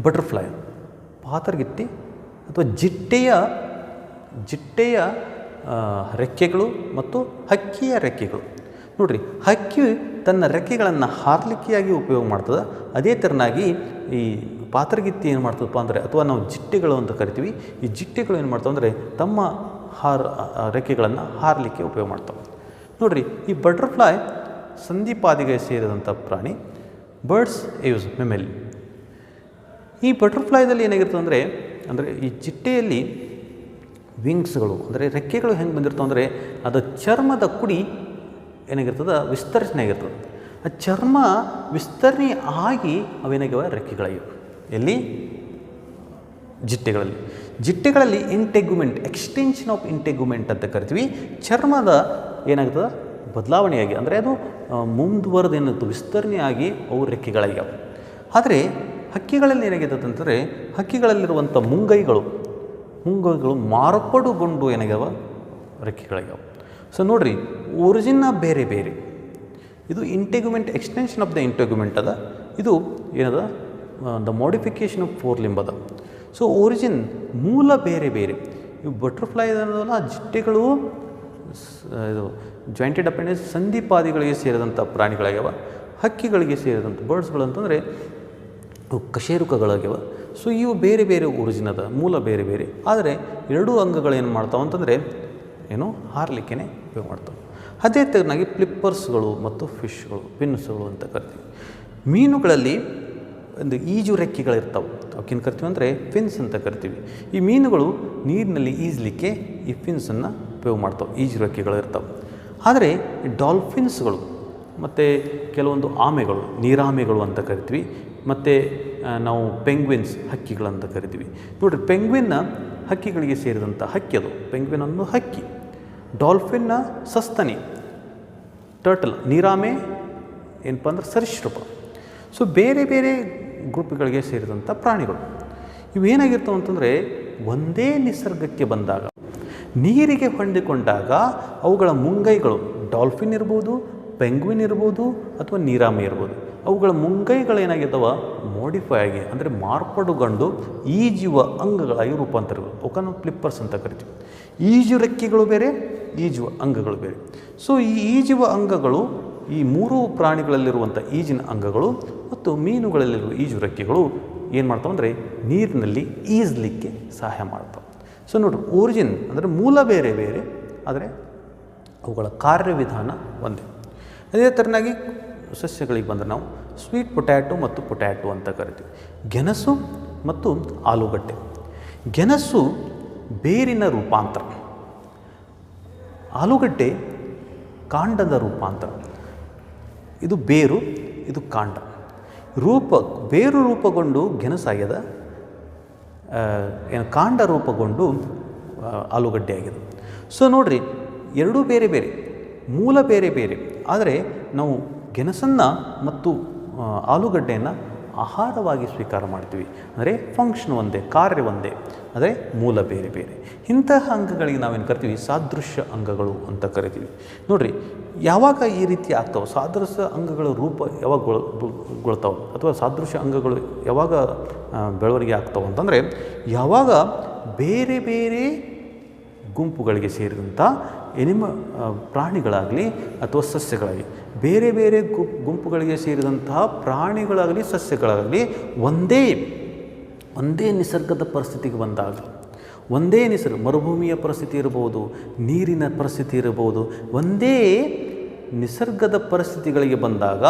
ಬಟರ್ಫ್ಲೈ, ಪಾತರಗಿತ್ತಿ ಅಥವಾ ಜಿಟ್ಟೆಯ ರೆಕ್ಕೆಗಳು ಮತ್ತು ಹಕ್ಕಿಯ ರೆಕ್ಕೆಗಳು. ನೋಡಿರಿ, ಹಕ್ಕಿ ತನ್ನ ರೆಕ್ಕೆಗಳನ್ನು ಹಾರಲಿಕೆಯಾಗಿ ಉಪಯೋಗ ಮಾಡ್ತದೆ. ಅದೇ ಥರನಾಗಿ ಈ ಪಾತರಗಿತ್ತಿ ಏನು ಮಾಡ್ತದಪ್ಪ ಅಂದರೆ, ಅಥವಾ ನಾವು ಜಿಟ್ಟೆಗಳು ಅಂತ ಕರಿತೀವಿ, ಈ ಜಿಟ್ಟೆಗಳು ಏನು ಮಾಡ್ತಾವೆ ಅಂದರೆ ತಮ್ಮ ರೆಕ್ಕೆಗಳನ್ನು ಹಾರಲಿಕ್ಕೆ ಉಪಯೋಗ ಮಾಡ್ತಾವೆ. ನೋಡಿರಿ, ಈ ಬಟರ್ಫ್ಲೈ ಸಂಧಿಪಾದಿಗೆ ಸೇರಿದಂಥ ಪ್ರಾಣಿ. Birds use mammal. ಈ ಬಟರ್ಫ್ಲೈದಲ್ಲಿ ಏನಾಗಿರ್ತದೆ ಅಂದರೆ ಈ ಚಿಟ್ಟೆಯಲ್ಲಿ ವಿಂಗ್ಸ್ಗಳು ಅಂದರೆ ರೆಕ್ಕೆಗಳು ಹೆಂಗೆ ಬಂದಿರ್ತವೆ ಅಂದರೆ ಅದು ಚರ್ಮದ ಕುಡಿ ಏನಾಗಿರ್ತದೆ ವಿಸ್ತರಣೆ ಆಗಿರ್ತದೆ. ಆ ಚರ್ಮ ವಿಸ್ತರಣೆ ಆಗಿ ಅವೇನಾಗಿವೆ ರೆಕ್ಕೆಗಳಾಗಿವೆ. ಎಲ್ಲಿ? ಜಿಟ್ಟೆಗಳಲ್ಲಿ ಇಂಟೆಗ್ಯುಮೆಂಟ್, ಎಕ್ಸ್ಟೆನ್ಷನ್ ಆಫ್ ಇಂಟೆಗ್ಯುಮೆಂಟ್ ಅಂತ ಕರಿತೀವಿ. ಚರ್ಮದ ಏನಾಗ್ತದೆ ಬದಲಾವಣೆಯಾಗಿ, ಅಂದರೆ ಅದು ಮುಂದುವರೆದು ಏನಾಗ್ತದೆ ವಿಸ್ತರಣೆಯಾಗಿ ಅವು ರೆಕ್ಕೆಗಳಾಗ್ಯಾವೆ. ಆದರೆ ಹಕ್ಕಿಗಳಲ್ಲಿ ಏನಾಗಿರ್ತದೆ ಅಂತಂದರೆ ಹಕ್ಕಿಗಳಲ್ಲಿರುವಂಥ ಮುಂಗೈಗಳು ಮಾರ್ಪಾಡುಗೊಂಡು ಏನಾಗ್ಯಾವ ರೆಕ್ಕೆಗಳಾಗ್ಯಾವ. ಸೊ ನೋಡಿರಿ, ಒರಿಜಿನ್ನ ಬೇರೆ ಬೇರೆ. ಇದು integument extension of the integument ಅದ. ಇದು ಏನದ the modification of four limb ಅದ. ಸೊ ಒರಿಜಿನ್ ಮೂಲ ಬೇರೆ ಬೇರೆ. ಇವು ಬಟರ್ಫ್ಲೈ ಅನ್ನೋದಲ್ಲ, ಜಿಟ್ಟೆಗಳು ಇದು ಜಾಯಿಂಟೆಡ್ ಅಪೆಂಡೇಜ್ ಸಂಧಿಪಾದಿಗಳಿಗೆ ಸೇರಿದಂಥ ಪ್ರಾಣಿಗಳಾಗ್ಯಾವ. ಹಕ್ಕಿಗಳಿಗೆ ಸೇರಿದಂಥ ಬರ್ಡ್ಸ್ಗಳು ಅಂತಂದರೆ ಕಶೇರುಕಗಳಾಗ್ಯಾವ. ಸೊ ಇವು ಬೇರೆ ಬೇರೆ ಒರಿಜಿನದ, ಮೂಲ ಬೇರೆ ಬೇರೆ. ಆದರೆ ಎರಡೂ ಅಂಗಗಳೇನು ಮಾಡ್ತಾವೆ ಅಂತಂದರೆ ಹಾರಲಿಕ್ಕೆ ಉಪಯೋಗ ಮಾಡ್ತಾವೆ. ಅದೇ ಥರನಾಗಿ ಫ್ಲಿಪ್ಪರ್ಸ್ಗಳು ಮತ್ತು ಫಿನ್ಸ್ಗಳು ಅಂತ ಕರಿತೀವಿ. ಮೀನುಗಳಲ್ಲಿ ಒಂದು ಈಜು ರೆಕ್ಕೆಗಳಿರ್ತಾವೆ, ಅವಕ್ಕೇನು ಕರಿತೀವಿ ಅಂದರೆ ಫಿನ್ಸ್ ಅಂತ ಕರಿತೀವಿ. ಈ ಮೀನುಗಳು ನೀರಿನಲ್ಲಿ ಈಜಲಿಕ್ಕೆ ಈ ಫಿನ್ಸನ್ನು ಉಪಯೋಗ ಮಾಡ್ತಾವೆ, ಈಜು ರೆಕ್ಕೆಗಳಿರ್ತಾವೆ. ಆದರೆ ಡಾಲ್ಫಿನ್ಸ್ಗಳು ಮತ್ತು ಕೆಲವೊಂದು ಆಮೆಗಳು, ನೀರಾಮೆಗಳು ಅಂತ ಕರಿತೀವಿ. ಮತ್ತು ನಾವು ಪೆಂಗ್ವಿನ್ಸ್ ಹಕ್ಕಿಗಳಂತ ಕರಿತೀವಿ. ನೋಡಿರಿ, ಪೆಂಗ್ವಿನ್ನ ಹಕ್ಕಿಗಳಿಗೆ ಸೇರಿದಂಥ ಹಕ್ಕಿ ಅದು. ಪೆಂಗ್ವಿನ್ ಅನ್ನೋ ಹಕ್ಕಿ. ಡಾಲ್ಫಿನ್ನ ಸಸ್ತನಿ, ಟರ್ಟಲ್. ನೀರಾಮೆ ಏನಪ್ಪ ಅಂದ್ರೆ ಸರೀಸೃಪ. ಸೊ ಬೇರೆ ಬೇರೆ ಗ್ರೂಪ್ಗಳಿಗೆ ಸೇರಿದಂಥ ಪ್ರಾಣಿಗಳು. ಇವೇನಾಗಿರ್ತವೆ ಅಂತಂದರೆ ಒಂದೇ ನಿಸರ್ಗಕ್ಕೆ ಬಂದಾಗ, ನೀರಿಗೆ ಹೊಂದಿಕೊಂಡಾಗ ಅವುಗಳ ಮುಂಗೈಗಳು, ಡಾಲ್ಫಿನ್ ಇರ್ಬೋದು, ಪೆಂಗ್ವಿನ್ ಇರ್ಬೋದು ಅಥವಾ ನೀರಾಮೆ ಇರ್ಬೋದು, ಅವುಗಳ ಮುಂಗೈಗಳೇನಾಗಿದ್ದಾವೆ ಮಾಡಿಫೈ ಆಗಿ ಅಂದರೆ ಮಾರ್ಪಾಡುಗೊಂಡು ಈಜುವ ಅಂಗಗಳಾಗಿ ರೂಪಾಂತರಗಳು. ಅವಕ್ಕನ್ನು ಫ್ಲಿಪ್ಪರ್ಸ್ ಅಂತ ಕರಿತೀವಿ. ಈಜು ರೆಕ್ಕೆಗಳು ಬೇರೆ, ಈಜುವ ಅಂಗಗಳು ಬೇರೆ. ಸೊ ಈ ಈಜುವ ಅಂಗಗಳು ಈ ಮೂರು ಪ್ರಾಣಿಗಳಲ್ಲಿರುವಂಥ ಈಜಿನ ಅಂಗಗಳು ಮತ್ತು ಮೀನುಗಳಲ್ಲಿರುವ ಈಜು ರೆಕ್ಕೆಗಳು ಏನು ಮಾಡ್ತಾವೆ ಅಂದರೆ ನೀರಿನಲ್ಲಿ ಈಜಲಿಕ್ಕೆ ಸಹಾಯ ಮಾಡ್ತಾವೆ. ಸೊ ನೋಡಿರಿ, ಓರಿಜಿನ್ ಅಂದರೆ ಮೂಲ ಬೇರೆ ಬೇರೆ, ಆದರೆ ಅವುಗಳ ಕಾರ್ಯವಿಧಾನ ಒಂದೇ. ಅದೇ ಥರನಾಗಿ ಸಸ್ಯಗಳಿಗೆ ಬಂದರೆ ನಾವು ಸ್ವೀಟ್ ಪೊಟ್ಯಾಟೊ ಮತ್ತು ಪೊಟ್ಯಾಟೊ ಅಂತ ಕರಿತೀವಿ. ಗೆಣಸು ಮತ್ತು ಆಲೂಗಡ್ಡೆ. ಗೆಣಸು ಬೇರಿನ ರೂಪಾಂತರ, ಆಲೂಗಡ್ಡೆ ಕಾಂಡದ ರೂಪಾಂತರ. ಇದು ಬೇರು, ಇದು ಕಾಂಡ. ಬೇರು ರೂಪುಗೊಂಡು ಗೆಣಸಾಗ್ಯದ, ಕಾಂಡ ರೂಪುಗೊಂಡು ಆಲೂಗಡ್ಡೆ ಆಗಿದೆ. ಸೊ ನೋಡಿರಿ, ಎರಡೂ ಬೇರೆ ಬೇರೆ, ಮೂಲ ಬೇರೆ ಬೇರೆ, ಆದರೆ ನಾವು ಗೆಣಸನ್ನು ಮತ್ತು ಆಲೂಗಡ್ಡೆಯನ್ನು ಆಹಾರವಾಗಿ ಸ್ವೀಕಾರ ಮಾಡ್ತೀವಿ. ಅಂದರೆ ಫಂಕ್ಷನ್ ಒಂದೇ, ಕಾರ್ಯ ಒಂದೇ, ಆದರೆ ಮೂಲ ಬೇರೆ ಬೇರೆ. ಇಂತಹ ಅಂಗಗಳಿಗೆ ನಾವೇನು ಕರಿತೀವಿ? ಸಾದೃಶ್ಯ ಅಂಗಗಳು ಅಂತ ಕರಿತೀವಿ. ನೋಡಿರಿ, ಯಾವಾಗ ಈ ರೀತಿ ಆಗ್ತಾವೆ, ಸಾದೃಶ್ಯ ಅಂಗಗಳ ರೂಪ ಯಾವಾಗ ಗೊಳ್ತಾವೆ ಅಥವಾ ಸಾದೃಶ್ಯ ಅಂಗಗಳು ಯಾವಾಗ ಬೆಳವಣಿಗೆ ಆಗ್ತಾವೆ ಅಂತಂದರೆ, ಯಾವಾಗ ಬೇರೆ ಬೇರೆ ಗುಂಪುಗಳಿಗೆ ಸೇರಿದಂಥ ಪ್ರಾಣಿಗಳಾಗಲಿ ಅಥವಾ ಸಸ್ಯಗಳಾಗಲಿ, ಬೇರೆ ಬೇರೆ ಗುಂಪುಗಳಿಗೆ ಸೇರಿದಂತಹ ಪ್ರಾಣಿಗಳಾಗಲಿ ಸಸ್ಯಗಳಾಗಲಿ ಒಂದೇ ನಿಸರ್ಗದ ಪರಿಸ್ಥಿತಿಗೆ ಬಂದಾಗ, ಒಂದೇ ಮರುಭೂಮಿಯ ಪರಿಸ್ಥಿತಿ ಇರ್ಬೋದು, ನೀರಿನ ಪರಿಸ್ಥಿತಿ ಇರ್ಬೋದು, ಒಂದೇ ನಿಸರ್ಗದ ಪರಿಸ್ಥಿತಿಗಳಿಗೆ ಬಂದಾಗ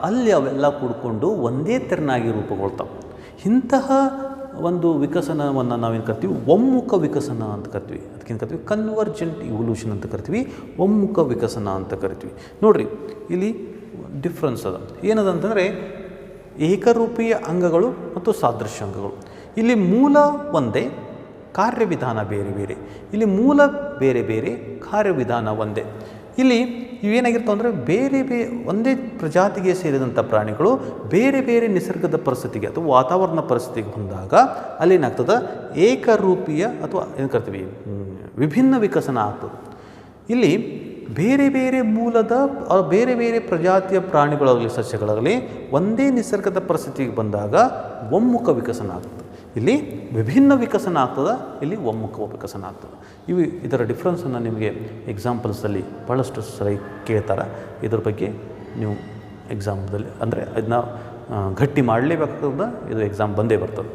ಅಲ್ಲಿ ಅವೆಲ್ಲ ಕೂಡಿಕೊಂಡು ಒಂದೇ ತೆರನಾಗಿ ರೂಪುಗೊಳ್ತಾವೆ. ಇಂತಹ ಒಂದು ವಿಕಸನವನ್ನು ನಾವೇನು ಕರಿತೀವಿ? ಒಮ್ಮುಖ ವಿಕಸನ ಅಂತ ಕರಿತೀವಿ. ಅದಕ್ಕೇನು ಕರಿತೀವಿ? ಕನ್ವರ್ಜೆಂಟ್ ಇವಲ್ಯೂಷನ್ ಅಂತ ಕರಿತೀವಿ, ಒಮ್ಮುಖ ವಿಕಸನ ಅಂತ ಕರಿತೀವಿ. ನೋಡಿರಿ, ಇಲ್ಲಿ ಡಿಫ್ರೆನ್ಸ್ ಅದ. ಏನದ ಅಂತಂದರೆ ಏಕರೂಪೀಯ ಅಂಗಗಳು ಮತ್ತು ಸಾದೃಶ್ಯ ಅಂಗಗಳು. ಇಲ್ಲಿ ಮೂಲ ಒಂದೇ, ಕಾರ್ಯವಿಧಾನ ಬೇರೆ ಬೇರೆ. ಇಲ್ಲಿ ಮೂಲ ಬೇರೆ ಬೇರೆ, ಕಾರ್ಯವಿಧಾನ ಒಂದೇ. ಇಲ್ಲಿ ಇವೇನಾಗಿರ್ತವೆ ಅಂದರೆ ಬೇರೆ ಒಂದೇ ಪ್ರಜಾತಿಗೆ ಸೇರಿದಂಥ ಪ್ರಾಣಿಗಳು ಬೇರೆ ಬೇರೆ ನಿಸರ್ಗದ ಪರಿಸ್ಥಿತಿಗೆ ಅಥವಾ ವಾತಾವರಣ ಪರಿಸ್ಥಿತಿಗೆ ಬಂದಾಗ ಅಲ್ಲೇನಾಗ್ತದೆ? ಏಕರೂಪೀಯ ಅಥವಾ ಏನು ಕರಿತೀವಿ? ವಿಭಿನ್ನ ವಿಕಸನ ಆಗ್ತದೆ. ಇಲ್ಲಿ ಬೇರೆ ಬೇರೆ ಮೂಲದ ಬೇರೆ ಬೇರೆ ಪ್ರಜಾತಿಯ ಪ್ರಾಣಿಗಳಾಗಲಿ ಸಸ್ಯಗಳಾಗಲಿ ಒಂದೇ ನಿಸರ್ಗದ ಪರಿಸ್ಥಿತಿಗೆ ಬಂದಾಗ ಒಮ್ಮುಖ ವಿಕಸನ ಆಗ್ತದೆ. ಇಲ್ಲಿ ವಿಭಿನ್ನ ವಿಕಸನ ಆಗ್ತದೆ, ಇಲ್ಲಿ ಒಮ್ಮುಖ ವಿಕಸನ ಆಗ್ತದೆ. ಇದರ ಡಿಫ್ರೆನ್ಸನ್ನು ನಿಮಗೆ ಎಕ್ಸಾಂಪಲ್ಸಲ್ಲಿ ಭಾಳಷ್ಟು ಸರಿ ಕೇಳ್ತಾರೆ. ಇದ್ರ ಬಗ್ಗೆ ನೀವು ಎಕ್ಸಾಮ್ದಲ್ಲಿ ಅಂದರೆ ಅದನ್ನ ಗಟ್ಟಿ ಮಾಡಲೇಬೇಕಾಗ್ತದೆ, ಇದು ಎಕ್ಸಾಮ್ ಬಂದೇ ಬರ್ತದೆ.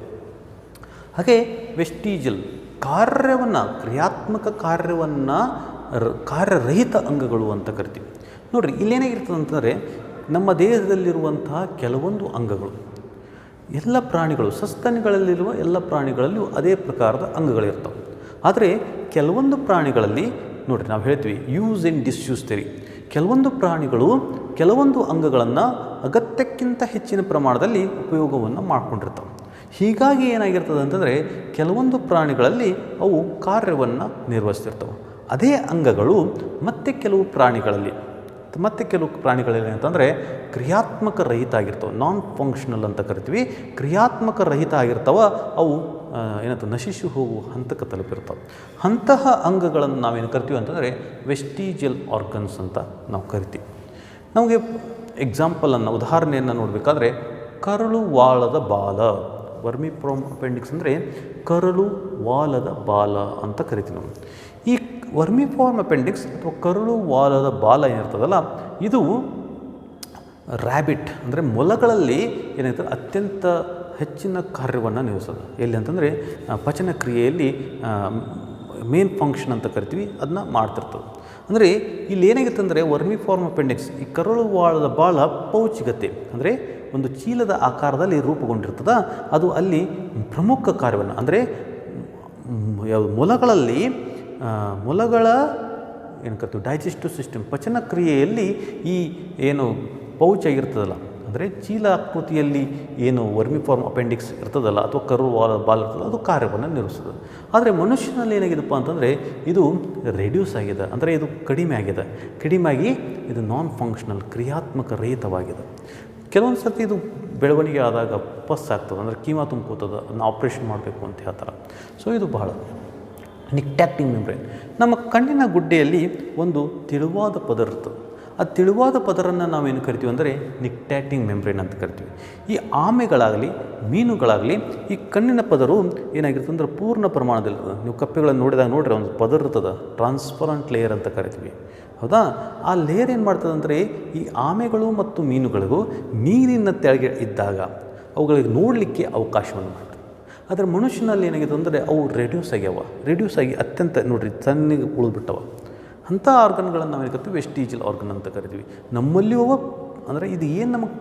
ಹಾಗೆ ವೆಸ್ಟಿಜಲ್ ಕಾರ್ಯವನ್ನು, ಕ್ರಿಯಾತ್ಮಕ ಕಾರ್ಯವನ್ನು ಕಾರ್ಯರಹಿತ ಅಂಗಗಳು ಅಂತ ಕರಿತೀವಿ. ನೋಡಿರಿ, ಇಲ್ಲೇನಾಗಿರ್ತದೆ ಅಂತಂದರೆ ನಮ್ಮ ದೇಹದಲ್ಲಿರುವಂತಹ ಕೆಲವೊಂದು ಅಂಗಗಳು ಎಲ್ಲ ಪ್ರಾಣಿಗಳು, ಸಸ್ತನಿಗಳಲ್ಲಿರುವ ಎಲ್ಲ ಪ್ರಾಣಿಗಳಲ್ಲೂ ಅದೇ ಪ್ರಕಾರದ ಅಂಗಗಳಿರ್ತವೆ. ಆದರೆ ಕೆಲವೊಂದು ಪ್ರಾಣಿಗಳಲ್ಲಿ ನೋಡಿರಿ, ನಾವು ಹೇಳ್ತೀವಿ ಯೂಸ್ ಆ್ಯಂಡ್ ಡಿಸ್ಯೂಸ್ ಥಿಯರಿ. ಕೆಲವೊಂದು ಪ್ರಾಣಿಗಳು ಕೆಲವೊಂದು ಅಂಗಗಳನ್ನು ಅಗತ್ಯಕ್ಕಿಂತ ಹೆಚ್ಚಿನ ಪ್ರಮಾಣದಲ್ಲಿ ಉಪಯೋಗವನ್ನು ಮಾಡ್ಕೊಂಡಿರ್ತವೆ. ಹೀಗಾಗಿ ಏನಾಗಿರ್ತದೆ ಅಂತಂದರೆ ಕೆಲವೊಂದು ಪ್ರಾಣಿಗಳಲ್ಲಿ ಅವು ಕಾರ್ಯವನ್ನು ನಿರ್ವಹಿಸ್ತಿರ್ತವೆ. ಅದೇ ಅಂಗಗಳು ಕೆಲವು ಪ್ರಾಣಿಗಳಲ್ಲಿ ಅಂತಂದರೆ ಕ್ರಿಯಾತ್ಮಕ ರಹಿತ ಆಗಿರ್ತವೆ, ನಾನ್ ಫಂಕ್ಷನಲ್ ಅಂತ ಕರಿತೀವಿ. ಕ್ರಿಯಾತ್ಮಕ ರಹಿತ ಆಗಿರ್ತವೆ, ಅವು ನಶಿಸಿ ಹೋಗುವ ಹಂತಕ್ಕೆ ತಲುಪಿರ್ತವೆ. ಅಂತಹ ಅಂಗಗಳನ್ನು ನಾವೇನು ಕರಿತೀವಿ ಅಂತಂದರೆ ವೆಸ್ಟಿಜಿಯಲ್ ಆರ್ಗನ್ಸ್ ಅಂತ ನಾವು ಕರಿತೀವಿ. ನಮಗೆ ಎಕ್ಸಾಂಪಲನ್ನು, ಉದಾಹರಣೆಯನ್ನು ನೋಡಬೇಕಾದ್ರೆ ಕರಳು ವಾಲದ ಬಾಲ, ವರ್ಮಿಫಾರ್ಮ್ ಅಪೆಂಡಿಕ್ಸ್ ಅಂದರೆ ಕರಳು ವಾಲದ ಬಾಲ ಅಂತ ಕರಿತೀವಿ ನಾವು. ಈ ವರ್ಮಿಫಾರ್ಮ್ ಅಪೆಂಡಿಕ್ಸ್ ಅಥವಾ ಕರಳು ವಾಲದ ಬಾಲ ಏನಿರ್ತದಲ್ಲ, ಇದು ರ್ಯಾಬಿಟ್ ಅಂದರೆ ಮೊಲಗಳಲ್ಲಿ ಏನಾಯ್ತದೆ ಅತ್ಯಂತ ಹೆಚ್ಚಿನ ಕಾರ್ಯವನ್ನು ನಿರ್ವಹಿಸೋದು. ಎಲ್ಲಿ ಅಂತಂದರೆ ಪಚನ ಕ್ರಿಯೆಯಲ್ಲಿ ಮೇನ್ ಫಂಕ್ಷನ್ ಅಂತ ಕರಿತೀವಿ, ಅದನ್ನ ಮಾಡ್ತಿರ್ತದೆ. ಅಂದರೆ ಇಲ್ಲಿ ಏನಾಗುತ್ತೆ ಅಂದರೆ ವರ್ಮಿಫಾರ್ಮ್ ಅಪೆಂಡಿಕ್ಸ್, ಈ ಕರಳು ವಾಲದ ಬಾಲ ಪೌಚಿಗತೆ ಅಂದರೆ ಒಂದು ಚೀಲದ ಆಕಾರದಲ್ಲಿ ರೂಪುಗೊಂಡಿರ್ತದೆ. ಅದು ಅಲ್ಲಿ ಪ್ರಮುಖ ಕಾರ್ಯವನ್ನು ಅಂದರೆ ಮೊಲಗಳ ಏನು ಕರಿತೀವಿ ಡೈಜೆಸ್ಟಿವ್ ಸಿಸ್ಟಮ್, ಪಚನ ಕ್ರಿಯೆಯಲ್ಲಿ ಈ ಏನು ಪೌಚ್ ಆಗಿರ್ತದಲ್ಲ, ಅಂದರೆ ಚೀಲ ಆಕೃತಿಯಲ್ಲಿ ಏನು ವರ್ಮಿಫಾರ್ಮ್ ಅಪೆಂಡಿಕ್ಸ್ ಇರ್ತದಲ್ಲ ಅಥವಾ ಕರು ಬಾಲ್ ಇರ್ತದಲ್ಲ, ಅದು ಕಾರ್ಯವನ್ನು ನಿರ್ವಹಿಸ್ತದೆ. ಆದರೆ ಮನುಷ್ಯನಲ್ಲಿ ಏನಾಗಿದೆಪ್ಪ ಅಂತಂದರೆ ಇದು ರೆಡ್ಯೂಸ್ ಆಗಿದೆ, ಅಂದರೆ ಇದು ಕಡಿಮೆಯಾಗಿ ಇದು ನಾನ್ ಫಂಕ್ಷನಲ್, ಕ್ರಿಯಾತ್ಮಕ ರಹಿತವಾಗಿದೆ. ಕೆಲವೊಂದು ಸರ್ತಿ ಇದು ಬೆಳವಣಿಗೆ ಆದಾಗ ಪಸ್ ಆಗ್ತದೆ, ಅಂದರೆ ಕೀಮಾ ತುಂಬ್ಕೋತದೆ, ಅದನ್ನ ಆಪ್ರೇಷನ್ ಮಾಡಬೇಕು ಅಂತ ಹೇಳ್ತಾರೆ. ಸೊ ಇದು ಬಹಳ ನಿಕ್ಟ್ಯಾಕ್ಟಿಂಗ್ ಮೆಂಬ್ರೇನ್. ನಮ್ಮ ಕಣ್ಣಿನ ಗುಡ್ಡೆಯಲ್ಲಿ ಒಂದು ತೆಳುವಾದ ಪದರ ಇರ್ತದೆ. ಆ ತೆಳುವಾದ ಪದರನ್ನು ನಾವೇನು ಕರಿತೀವಿ ಅಂದರೆ ನಿಕ್ಟ್ಯಾಕ್ಟಿಂಗ್ ಮೆಂಬ್ರೇನ್ ಅಂತ ಕರಿತೀವಿ. ಈ ಆಮೆಗಳಾಗಲಿ ಮೀನುಗಳಾಗಲಿ ಈ ಕಣ್ಣಿನ ಪದರು ಏನಾಗಿರ್ತದೆ ಅಂದರೆ ಪೂರ್ಣ ಪ್ರಮಾಣದಲ್ಲಿರ್ತದೆ. ನೀವು ಕಪ್ಪೆಗಳನ್ನು ನೋಡಿದಾಗ ನೋಡ್ರಿ ಒಂದು ಪದರ ಇರ್ತದೆ, ಟ್ರಾನ್ಸ್ಪರೆಂಟ್ ಲೇಯರ್ ಅಂತ ಕರಿತೀವಿ. ಹೌದಾ? ಆ ಲೇಯರ್ ಏನು ಮಾಡ್ತದೆ ಅಂದರೆ ಈ ಆಮೆಗಳು ಮತ್ತು ಮೀನುಗಳಿಗೂ ನೀರಿನ ತೆಳಗೆ ಇದ್ದಾಗ ಅವುಗಳಿಗೆ ನೋಡಲಿಕ್ಕೆ ಅವಕಾಶವನ್ನು ಮಾಡ್ತದೆ. ಆದರೆ ಮನುಷ್ಯನಲ್ಲಿ ಏನಾಗಿದೆ ಅಂದರೆ ಅವು ರೆಡ್ಯೂಸ್ ಆಗಿ ಅತ್ಯಂತ ನೋಡಿರಿ ಸಣ್ಣಗೆ ಉಳಿದ್ಬಿಟ್ಟವ. ಅಂಥ ಆರ್ಗನ್ಗಳನ್ನು ನಾವು ಏನು ಕರಿತೀವಿ ವೆಸ್ಟಿಜಿಯಲ್ ಆರ್ಗನ್ ಅಂತ ಕರಿತೀವಿ. ನಮ್ಮಲ್ಲಿಯೂ ಅಂದರೆ ಇದು ಏನು ನಮಗೆ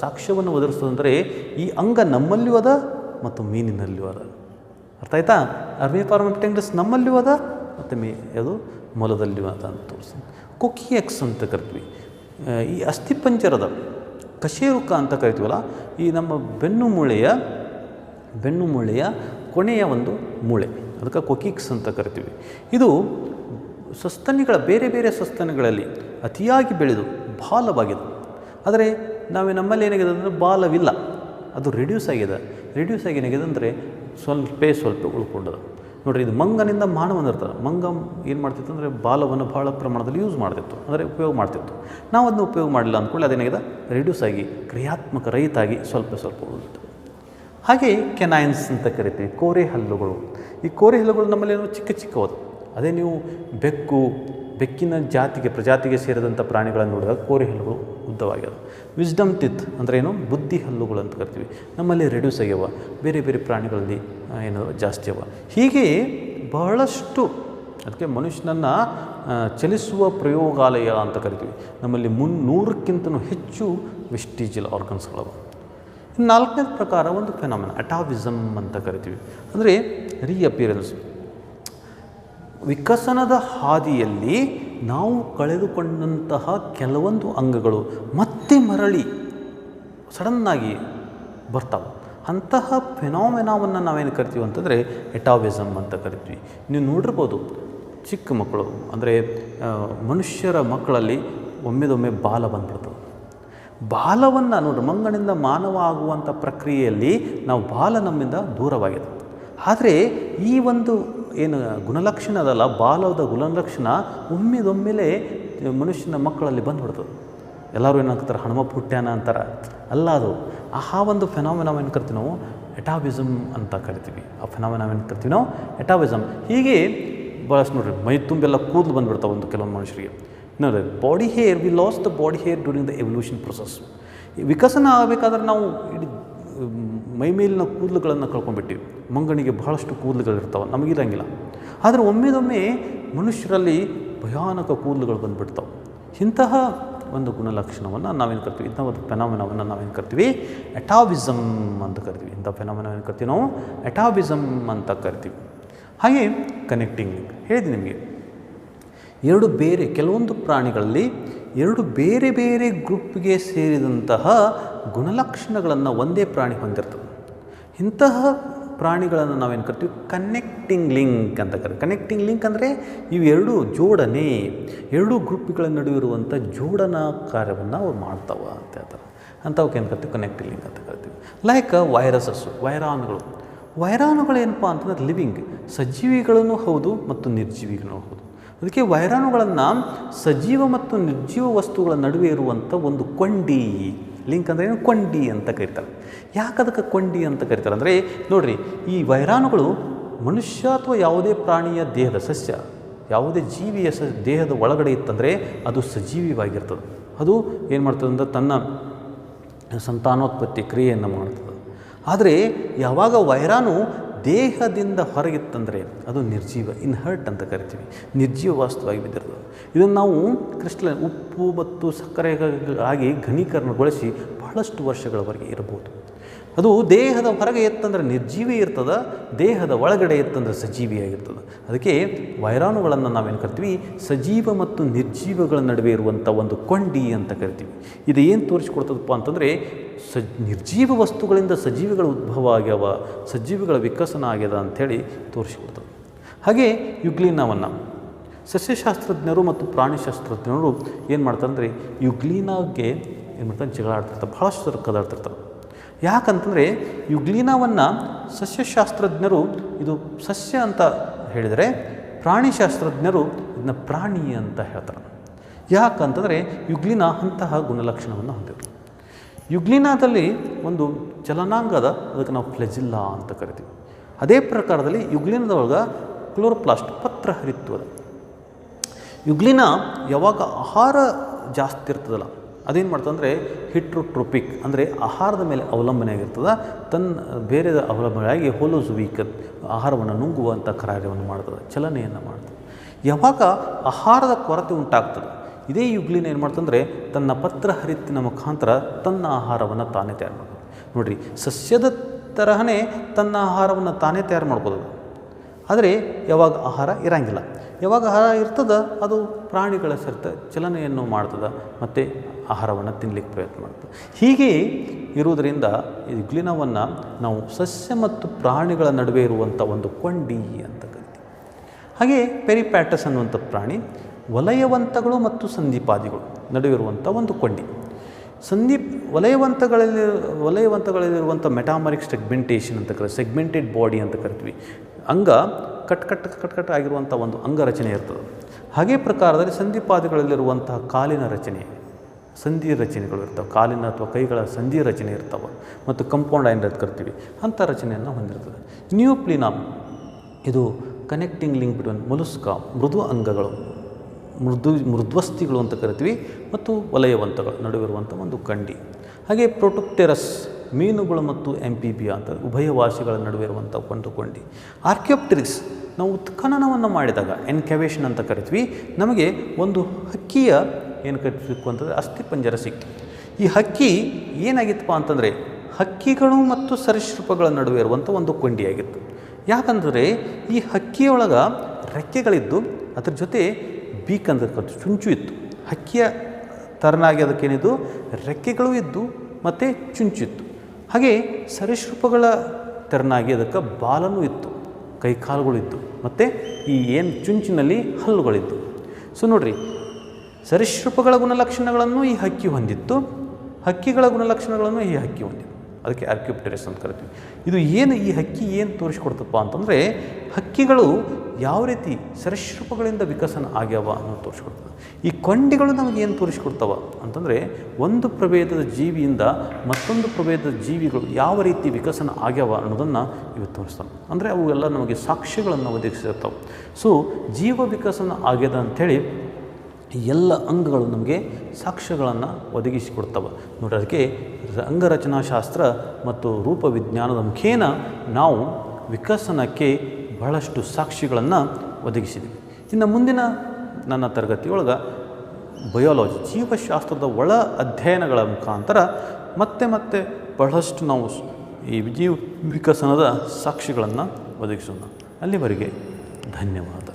ಸಾಕ್ಷ್ಯವನ್ನು ಒದಗಿಸ್ತದೆ ಅಂದರೆ ಈ ಅಂಗ ನಮ್ಮಲ್ಲಿಯೂ ಅದ ಮತ್ತು ಮೀನಿನಲ್ಲಿಯೂ ಅದ. ಅರ್ಥ ಆಯ್ತಾ? ಅರ್ಮಿಫಾರ್ಮಿಪ್ಟೆಂಗಸ್ ನಮ್ಮಲ್ಲಿಯೂ ಅದ ಮತ್ತು ಅದು ಮೊಲದಲ್ಲಿಯೂ ಅದ ಅಂತ ತೋರಿಸಿ. ಕೊಕಿಯೆಕ್ಸ್ ಅಂತ ಕರಿತೀವಿ. ಈ ಅಸ್ಥಿಪಂಜರದ ಕಶೇರುಕ ಅಂತ ಕರಿತೀವಲ್ಲ, ಈ ನಮ್ಮ ಬೆನ್ನು ಮೂಳೆಯ ಕೊನೆಯ ಒಂದು ಮೂಳೆ, ಅದಕ್ಕೆ ಕೊಕಿಕ್ಸ್ ಅಂತ ಕರಿತೀವಿ. ಇದು ಸಸ್ತನಿಗಳ ಬೇರೆ ಬೇರೆ ಸಸ್ತನಿಗಳಲ್ಲಿ ಅತಿಯಾಗಿ ಬೆಳೆದು ಬಾಲವಾಗಿದೆ. ಆದರೆ ನಮ್ಮಲ್ಲಿ ಏನಾಗಿದೆ ಅಂದರೆ ಬಾಲವಿಲ್ಲ, ಅದು ರೆಡ್ಯೂಸ್ ಆಗಿ ಏನಾಗಿದೆ ಅಂದರೆ ಸ್ವಲ್ಪ ಉಳ್ಕೊಂಡದ. ನೋಡಿರಿ, ಇದು ಮಂಗನಿಂದ ಮಾನವನಿರ್ತದೆ. ಮಂಗ ಏನು ಮಾಡ್ತಿತ್ತು ಅಂದರೆ ಬಾಲವನ್ನು ಭಾಳ ಪ್ರಮಾಣದಲ್ಲಿ ಯೂಸ್ ಮಾಡ್ತಿತ್ತು, ಅಂದರೆ ಉಪಯೋಗ ಮಾಡ್ತಿತ್ತು. ನಾವು ಅದನ್ನು ಉಪಯೋಗ ಮಾಡಲಿಲ್ಲ ಅಂದ್ಕೊಳ್ಳಿ, ಅದೇನಾಗಿದೆ ರೆಡ್ಯೂಸ್ ಆಗಿ ಕ್ರಿಯಾತ್ಮಕ ರಹಿತಾಗಿ ಸ್ವಲ್ಪ ಉಳಿದಿತ್ತು. ಹಾಗೆ ಕೆನೈನ್ಸ್ ಅಂತ ಕರಿತೀವಿ, ಕೋರೆ ಹಲ್ಲುಗಳು. ಈ ಕೋರೆ ಹಲ್ಲುಗಳು ನಮ್ಮಲ್ಲಿ ಚಿಕ್ಕವದು. ಅದೇ ನೀವು ಬೆಕ್ಕಿನ ಪ್ರಜಾತಿಗೆ ಸೇರಿದಂಥ ಪ್ರಾಣಿಗಳನ್ನು ನೋಡಿದಾಗ ಕೋರೆ ಹಲ್ಲುಗಳು ಉದ್ದವಾಗ್ಯದ. ವಿಸ್ಡಮ್ ಟಿತ್ ಅಂದರೆ ಏನು, ಬುದ್ಧಿ ಹಲ್ಲುಗಳು ಅಂತ ಕರಿತೀವಿ. ನಮ್ಮಲ್ಲಿ ರೆಡ್ಯೂಸ್ ಆಗ್ಯವ, ಬೇರೆ ಬೇರೆ ಪ್ರಾಣಿಗಳಲ್ಲಿ ಜಾಸ್ತಿ ಅವ. ಹೀಗೆ ಬಹಳಷ್ಟು, ಅದಕ್ಕೆ ಮನುಷ್ಯನನ್ನು ಚಲಿಸುವ ಪ್ರಯೋಗಾಲಯ ಅಂತ ಕರಿತೀವಿ. ನಮ್ಮಲ್ಲಿ 300ಕ್ಕಿಂತಲೂ ಹೆಚ್ಚು ವೆಸ್ಟಿಜಿಯಲ್ ಆರ್ಗನ್ಸ್ಗಳವ. 4ನೇ ಪ್ರಕಾರ ಒಂದು ಫೆನಾಮಿನ ಅಟಾವಿಸಮ್ ಅಂತ ಕರಿತೀವಿ. ಅಂದರೆ ರೀಅಪಿಯರೆನ್ಸ್, ವಿಕಸನದ ಹಾದಿಯಲ್ಲಿ ನಾವು ಕಳೆದುಕೊಂಡಂತಹ ಕೆಲವೊಂದು ಅಂಗಗಳು ಮತ್ತೆ ಮರಳಿ ಸಡನ್ನಾಗಿ ಬರ್ತಾವೆ. ಅಂತಹ ಫೆನಾಮಿನಾವನ್ನು ನಾವೇನು ಕರಿತೀವಿ ಅಂತಂದರೆ ಎಟಾವಿಸಮ್ ಅಂತ ಕರಿತೀವಿ. ನೀವು ನೋಡಿರ್ಬೋದು, ಚಿಕ್ಕ ಮಕ್ಕಳು ಅಂದರೆ ಮನುಷ್ಯರ ಮಕ್ಕಳಲ್ಲಿ ಒಮ್ಮೆದೊಮ್ಮೆ ಬಾಲ ಬಂದ್ಬಿಡ್ತವೆ. ಬಾಲವನ್ನು ನೋಡ್ರಿ, ಮಂಗನಿಂದ ಮಾನವ ಆಗುವಂಥ ಪ್ರಕ್ರಿಯೆಯಲ್ಲಿ ನಾವು ಬಾಲ ನಮ್ಮಿಂದ ದೂರವಾಗಿದೆ. ಆದರೆ ಈ ಒಂದು ಏನು ಗುಣಲಕ್ಷಣ ಅದಲ್ಲ, ಬಾಲದ ಗುಣಲಕ್ಷಣ ಒಮ್ಮೆದೊಮ್ಮೆಲೆ ಮನುಷ್ಯನ ಮಕ್ಕಳಲ್ಲಿ ಬಂದುಬಿಡ್ತದೆ. ಎಲ್ಲರೂ ಏನಾಗ್ತಾರೆ, ಹನುಮಪ್ಪ ಹುಟ್ಟ್ಯಾನ ಅಂತಾರೆ, ಅಲ್ಲ, ಅದು ಆ ಒಂದು ಫೆನಾಮಿನ ಏನು ಕರಿತೀವಿ ನಾವು ಎಟಾವಿಸಮ್ ಅಂತ ಕರಿತೀವಿ. ಆ ಫೆನಾಮಿನ ಏನು ಕರಿತೀವಿ ನಾವು ಎಟಾವಿಸಮ್. ಹೀಗೆ ಭಾಳಷ್ಟು ನೋಡ್ರಿ, ಮೈ ತುಂಬೆಲ್ಲ ಕೂದಲು ಬಂದುಬಿಡ್ತಾವೆ ಒಂದು ಕೆಲವೊಂದು ಮನುಷ್ಯರಿಗೆ. ನೋಡಿ, body hair, V last the body hair during the evolution process. ವಿಕಸನ ಆಗಬೇಕಾದ್ರೆ ನಾವು ಇಡೀ ಮೈ ಮೇಲಿನ ಕೂದಲುಗಳನ್ನು ಕಳ್ಕೊಂಡ್ಬಿಟ್ಟಿವಿ. ಮಂಗನಿಗೆ ಬಹಳಷ್ಟು ಕೂದಲುಗಳಿರ್ತಾವೆ, ನಮಗಿರಂಗಿಲ್ಲ. ಆದರೆ ಒಮ್ಮೆದೊಮ್ಮೆ ಮನುಷ್ಯರಲ್ಲಿ ಭಯಾನಕ ಕೂದಲುಗಳು ಬಂದುಬಿಡ್ತಾವೆ. ಇಂತಹ ಒಂದು ಗುಣಲಕ್ಷಣವನ್ನು ನಾವೇನು ಕರಿತೀವಿ, ಇಂಥ ಒಂದು ಫೆನಾಮಿನವನ್ನು ನಾವೇನು ಕರಿತೀವಿ ಎಟಾವಿಸಮ್ ಅಂತ ಕರಿತೀವಿ. ಇಂಥ ಫೆನಾಮಿನ ಏನು ಕರಿತೀವಿ ನಾವು ಎಟಾವಿಸಮ್ ಅಂತ ಕರಿತೀವಿ. ಹಾಗೆ ಕನೆಕ್ಟಿಂಗ್ ಲಿಂಕ್ ಹೇಳಿದೆ ನಿಮಗೆ. ಕೆಲವೊಂದು ಪ್ರಾಣಿಗಳಲ್ಲಿ 2 ಬೇರೆ ಬೇರೆ ಗ್ರೂಪ್ಗೆ ಸೇರಿದಂತಹ ಗುಣಲಕ್ಷಣಗಳನ್ನು ಒಂದೇ ಪ್ರಾಣಿ ಹೊಂದಿರ್ತದೆ. ಇಂತಹ ಪ್ರಾಣಿಗಳನ್ನು ನಾವೇನು ಕರಿತೀವಿ ಕನೆಕ್ಟಿಂಗ್ ಲಿಂಕ್ ಅಂತ ಕರಿತೀವಿ. ಕನೆಕ್ಟಿಂಗ್ ಲಿಂಕ್ ಅಂದರೆ ಇವೆರಡು ಜೋಡಣೆ, 2 ಗ್ರೂಪ್ಗಳ ನಡುವೆ ಇರುವಂಥ ಜೋಡಣಾ ಕಾರ್ಯವನ್ನು ಅವ್ರು ಮಾಡ್ತಾವೆ ಅಂತ ಹೇಳ್ತಾರೆ. ಅಂಥವಕ್ಕೆ ಏನು ಕರಿತೀವಿ ಕನೆಕ್ಟಿಂಗ್ ಲಿಂಕ್ ಅಂತ ಕರಿತೀವಿ. ಲೈಕ್ ವೈರಾಣುಗಳು ಏನಪ್ಪ ಅಂತಂದ್ರೆ ಲಿವಿಂಗ್, ಸಜೀವಿಗಳೂ ಹೌದು ಮತ್ತು ನಿರ್ಜೀವಿಗಳೂ ಹೌದು. ಅದಕ್ಕೆ ವೈರಾಣುಗಳನ್ನು ಸಜೀವ ಮತ್ತು ನಿರ್ಜೀವ ವಸ್ತುಗಳ ನಡುವೆ ಇರುವಂಥ ಒಂದು ಕೊಂಡಿ, ಲಿಂಕ್ ಅಂದರೆ ಏನು, ಕೊಂಡಿ ಅಂತ ಕರೀತಾರೆ. ಯಾಕೆ ಅದಕ್ಕೆ ಕೊಂಡಿ ಅಂತ ಕರೀತಾರೆ ಅಂದರೆ ನೋಡಿರಿ, ಈ ವೈರಾಣುಗಳು ಮನುಷ್ಯ ಅಥವಾ ಯಾವುದೇ ಪ್ರಾಣಿಯ ದೇಹದ, ಸಸ್ಯ ಯಾವುದೇ ಜೀವಿಯ ದೇಹದ ಒಳಗಡೆ ಇತ್ತಂದರೆ ಅದು ಸಜೀವಿವಾಗಿರ್ತದೆ. ಅದು ಏನು ಮಾಡ್ತದೆ ಅಂದರೆ ತನ್ನ ಸಂತಾನೋತ್ಪತ್ತಿ ಕ್ರಿಯೆಯನ್ನು ಮಾಡ್ತದೆ. ಆದರೆ ಯಾವಾಗ ವೈರಾಣು ದೇಹದಿಂದ ಹೊರಗಿತ್ತಂದರೆ ಅದು ನಿರ್ಜೀವ, ಇನ್ಹರ್ಟ್ ಅಂತ ಕರಿತೀವಿ, ನಿರ್ಜೀವ ವಸ್ತುವಾಗಿ ಬಿದ್ದಿರ್ತದೆ. ಇದನ್ನು ನಾವು ಕ್ರಿಸ್ಟಲೈನ್, ಉಪ್ಪು ಮತ್ತು ಸಕ್ಕರೆಗಾಗಿ ಘನೀಕರಣಗೊಳಿಸಿ ಬಹಳಷ್ಟು ವರ್ಷಗಳವರೆಗೆ ಇರಬಹುದು. ಅದು ದೇಹದ ಹೊರಗೆ ಎತ್ತಂದರೆ ನಿರ್ಜೀವಿ ಇರ್ತದೆ, ದೇಹದ ಒಳಗಡೆ ಎತ್ತಂದರೆ ಸಜೀವಿಯಾಗಿರ್ತದೆ. ಅದಕ್ಕೆ ವೈರಾಣುಗಳನ್ನು ನಾವೇನು ಕರಿತೀವಿ ಸಜೀವ ಮತ್ತು ನಿರ್ಜೀವಗಳ ನಡುವೆ ಇರುವಂಥ ಒಂದು ಕೊಂಡಿ ಅಂತ ಕರಿತೀವಿ. ಇದು ಏನು ತೋರಿಸ್ಕೊಡ್ತದಪ್ಪ ಅಂತಂದರೆ ನಿರ್ಜೀವ ವಸ್ತುಗಳಿಂದ ಸಜೀವಿಗಳ ಉದ್ಭವ ಆಗ್ಯಾವ, ಸಜೀವಿಗಳ ವಿಕಸನ ಆಗ್ಯದ ಅಂಥೇಳಿ ತೋರಿಸ್ಕೊಡ್ತದೆ. ಹಾಗೆ ಯುಗ್ಲೀನವನ್ನು ಸಸ್ಯಶಾಸ್ತ್ರಜ್ಞರು ಮತ್ತು ಪ್ರಾಣಿಶಾಸ್ತ್ರಜ್ಞರು ಏನು ಮಾಡ್ತಾರೆ ಅಂದರೆ ಯುಗ್ಲೀನಾಗೆ ಏನು ಮಾಡ್ತಾರೆ ಜಗಳ ಆಡ್ತಿರ್ತಾರೆ, ಭಾಳಷ್ಟು ಕದಾಡ್ತಿರ್ತಾರೆ. ಯಾಕಂತಂದರೆ ಯುಗ್ಲೀನವನ್ನು ಸಸ್ಯಶಾಸ್ತ್ರಜ್ಞರು ಇದು ಸಸ್ಯ ಅಂತ ಹೇಳಿದರೆ ಪ್ರಾಣಿಶಾಸ್ತ್ರಜ್ಞರು ಇದನ್ನ ಪ್ರಾಣಿ ಅಂತ ಹೇಳ್ತಾರೆ. ಯಾಕಂತಂದರೆ ಯುಗ್ಲೀನ ಅಂತಹ ಗುಣಲಕ್ಷಣವನ್ನು ಹೊಂದಿರುತ್ತೆ. ಯುಗ್ಲೀನದಲ್ಲಿ ಒಂದು ಚಲನಾಂಗದ, ಅದಕ್ಕೆ ನಾವು ಫ್ಲೆಜಿಲ್ಲಾ ಅಂತ ಕರಿತೀವಿ. ಅದೇ ಪ್ರಕಾರದಲ್ಲಿ ಯುಗ್ಲೀನದೊಳಗೆ ಕ್ಲೋರೋಪ್ಲಾಸ್ಟ್ ಪತ್ರಹರಿತ್ವದ. ಯುಗ್ಲಿನ ಯಾವಾಗ ಆಹಾರ ಜಾಸ್ತಿ ಇರ್ತದಲ್ಲ ಅದೇನು ಮಾಡ್ತಂದರೆ ಹಿಟ್ರೋಟ್ರೋಪಿಕ್ ಅಂದರೆ ಆಹಾರದ ಮೇಲೆ ಅವಲಂಬನೆ ಆಗಿರ್ತದೆ, ತನ್ನ ಬೇರೆ ಅವಲಂಬನೆಯಾಗಿ ಹೋಲೋಸುವಿಕ್ ಆಹಾರವನ್ನು ನುಂಗುವಂಥ ಕಾರ್ಯವನ್ನು ಮಾಡ್ತದೆ, ಚಲನೆಯನ್ನು ಮಾಡ್ತದೆ. ಯಾವಾಗ ಆಹಾರದ ಕೊರತೆ ಉಂಟಾಗ್ತದೆ ಇದೇ ಯುಗ್ಲಿನ ಏನು ಮಾಡ್ತಂದರೆ ತನ್ನ ಪತ್ರಹರಿತ್ತಿನ ಮುಖಾಂತರ ತನ್ನ ಆಹಾರವನ್ನು ತಾನೇ ತಯಾರು ಮಾಡ್ತದೆ. ನೋಡಿರಿ, ಸಸ್ಯದ ತರಹನೇ ತನ್ನ ಆಹಾರವನ್ನು ತಾನೇ ತಯಾರು ಮಾಡ್ಬೋದು. ಆದರೆ ಯಾವಾಗ ಆಹಾರ ಇರಂಗಿಲ್ಲ, ಯಾವಾಗ ಆಹಾರ ಇರ್ತದೆ ಅದು ಪ್ರಾಣಿಗಳ ಸಹಿತ ಚಲನೆಯನ್ನು ಮಾಡ್ತದೆ ಮತ್ತು ಆಹಾರವನ್ನು ತಿನ್ನಲಿಕ್ಕೆ ಪ್ರಯತ್ನ ಮಾಡ್ತದೆ. ಹೀಗೆ ಇರುವುದರಿಂದ ಈ ಯುಗ್ಲಿನವನ್ನು ನಾವು ಸಸ್ಯ ಮತ್ತು ಪ್ರಾಣಿಗಳ ನಡುವೆ ಇರುವಂಥ ಒಂದು ಕೊಂಡಿ ಅಂತ ಕರಿತೀವಿ. ಹಾಗೆ ಪೆರಿಪ್ಯಾಟಸ್ ಅನ್ನುವಂಥ ಪ್ರಾಣಿ ವಲಯವಂತಗಳು ಮತ್ತು ಸಂಧಿಪಾದಿಗಳು ನಡುವಿರುವಂಥ ಒಂದು ಕೊಂಡಿ. ವಲಯವಂತಗಳಲ್ಲಿರುವಂಥ ಮೆಟಾಮರಿಕ್ ಸೆಗ್ಮೆಂಟೇಷನ್ ಅಂತ ಕರಿತೀವಿ, ಸೆಗ್ಮೆಂಟೆಡ್ ಬಾಡಿ ಅಂತ ಕರಿತೀವಿ. ಅಂಗ ಕಟ್ ಆಗಿರುವಂಥ ಒಂದು ಅಂಗರಚನೆ ಇರ್ತದೆ. ಹಾಗೆ ಪ್ರಕಾರದಲ್ಲಿ ಸಂಧಿಪಾದಿಗಳಲ್ಲಿರುವಂತಹ ಕಾಲಿನ ರಚನೆ, ಸಂಧಿ ರಚನೆಗಳು ಇರ್ತವೆ, ಕಾಲಿನ ಅಥವಾ ಕೈಗಳ ಸಂಧಿ ರಚನೆ ಇರ್ತವೆ ಮತ್ತು ಕಂಪೌಂಡ್ ಐನ್ ಅಂತ ಕರಿತೀವಿ, ಅಂಥ ರಚನೆಯನ್ನು ಹೊಂದಿರ್ತದೆ. ನ್ಯೂಪ್ಲಿನಾಮ್ ಇದು ಕನೆಕ್ಟಿಂಗ್ ಲಿಂಕ್ ಬಿಟ್ವೀನ್ ಮೊಲುಸ್ಕಾ ಮೃದು ಅಂಗಗಳು, ಮೃದ್ವಸ್ಥಿಗಳು ಅಂತ ಕರಿತೀವಿ, ಮತ್ತು ವಲಯವಂತಗಳು ನಡುವಿರುವಂಥ ಒಂದು ಕಂಡಿ. ಹಾಗೆ ಪ್ರೊಟೊಪ್ಟೆರಸ್ ಮೀನುಗಳು ಮತ್ತು ಎಂಪಿಬಿಯಾ ಅಂತ ಉಭಯವಾಸಿಗಳ ನಡುವೆ ಇರುವಂಥ ಒಂದು ಕೊಂಡಿ. ಆರ್ಕಿಯೋಪ್ಟೆರಿಕ್ಸ್ ನಾವು ಉತ್ಖನನವನ್ನು ಮಾಡಿದಾಗ ಎನ್ಕ್ಯಾವೇಷನ್ ಅಂತ ಕರಿತೀವಿ, ನಮಗೆ ಒಂದು ಹಕ್ಕಿಯ ಏನು ಕರಿಬೇಕು ಅಂತಂದರೆ ಅಸ್ಥಿಪಂಜರ ಸಿಕ್ತು. ಈ ಹಕ್ಕಿ ಏನಾಗಿತ್ತಪ್ಪ ಅಂತಂದರೆ ಹಕ್ಕಿಗಳು ಮತ್ತು ಸರೀಸೃಪಗಳ ನಡುವೆ ಇರುವಂಥ ಒಂದು ಕೊಂಡಿಯಾಗಿತ್ತು. ಯಾಕಂದರೆ ಈ ಹಕ್ಕಿಯೊಳಗೆ ರೆಕ್ಕೆಗಳಿದ್ದು ಅದ್ರ ಜೊತೆ ಬೀಕ್ ಅಂತ ಕರಿತೀವಿ, ಚುಂಚು ಇತ್ತು. ಹಕ್ಕಿಯ ತರನಾಗಿ ಅದಕ್ಕೇನಿದ್ದು ರೆಕ್ಕೆಗಳು ಇದ್ದು ಮತ್ತು ಚುಂಚು ಇತ್ತು. ಹಾಗೆ ಸರೀಸೃಪಗಳ ತೆರನಾಗಿ ಅದಕ್ಕೆ ಬಾಲನೂ ಇತ್ತು, ಕೈಕಾಲುಗಳಿತ್ತು, ಮತ್ತು ಈ ಏನು ಚುಂಚಿನಲ್ಲಿ ಹಲ್ಲುಗಳಿತ್ತು. ಸೊ ನೋಡಿರಿ, ಸರೀಸೃಪಗಳ ಗುಣಲಕ್ಷಣಗಳನ್ನು ಈ ಹಕ್ಕಿ ಹೊಂದಿತ್ತು, ಹಕ್ಕಿಗಳ ಗುಣಲಕ್ಷಣಗಳನ್ನು ಈ ಹಕ್ಕಿ ಹೊಂದಿತ್ತು. ಅದಕ್ಕೆ ಆರ್ಕಿಯೋಪ್ಟೆರಿಕ್ಸ್ ಅಂತ ಕರಿತೀವಿ. ಇದು ಏನು ಈ ಹಕ್ಕಿ ಏನು ತೋರಿಸ್ಕೊಡ್ತಪ್ಪ ಅಂತಂದರೆ ಹಕ್ಕಿಗಳು ಯಾವ ರೀತಿ ಸರೀಸೃಪಗಳಿಂದ ವಿಕಸನ ಆಗ್ಯಾವ ಅನ್ನೋದು ತೋರಿಸ್ಕೊಡ್ತದೆ. ಈ ಕೊಂಡಿಗಳು ನಮಗೆ ಏನು ತೋರಿಸ್ಕೊಡ್ತಾವ ಅಂತಂದರೆ ಒಂದು ಪ್ರಭೇದದ ಜೀವಿಯಿಂದ ಮತ್ತೊಂದು ಪ್ರಭೇದದ ಜೀವಿಗಳು ಯಾವ ರೀತಿ ವಿಕಸನ ಆಗ್ಯಾವ ಅನ್ನೋದನ್ನು ಇವು ತೋರಿಸ್ತಾವೆ. ಅಂದರೆ ಅವು ಎಲ್ಲ ನಮಗೆ ಸಾಕ್ಷ್ಯಗಳನ್ನು ಒದಗಿಸಿರ್ತಾವೆ. ಸೊ ಜೀವ ವಿಕಸನ ಆಗ್ಯದ ಅಂಥೇಳಿ ಎಲ್ಲ ಅಂಗಗಳು ನಮಗೆ ಸಾಕ್ಷ್ಯಗಳನ್ನು ಒದಗಿಸಿಕೊಡ್ತವೆ ನೋಡಿ. ಅದಕ್ಕೆ ಅಂಗರಚನಾಶಾಸ್ತ್ರ ಮತ್ತು ರೂಪವಿಜ್ಞಾನದ ಮುಖೇನ ನಾವು ವಿಕಸನಕ್ಕೆ ಬಹಳಷ್ಟು ಸಾಕ್ಷಿಗಳನ್ನು ಒದಗಿಸಿದ್ದೀವಿ. ಇನ್ನು ಮುಂದಿನ ನನ್ನ ತರಗತಿಯೊಳಗೆ ಬಯೋಲಾಜಿ ಜೀವಶಾಸ್ತ್ರದ ಒಳ ಅಧ್ಯಯನಗಳ ಮುಖಾಂತರ ಮತ್ತೆ ಬಹಳಷ್ಟು ನಾವು ಈ ಜೀವ ವಿಕಸನದ ಸಾಕ್ಷಿಗಳನ್ನು ಒದಗಿಸೋಣ. ಅಲ್ಲಿವರೆಗೆ ಧನ್ಯವಾದ.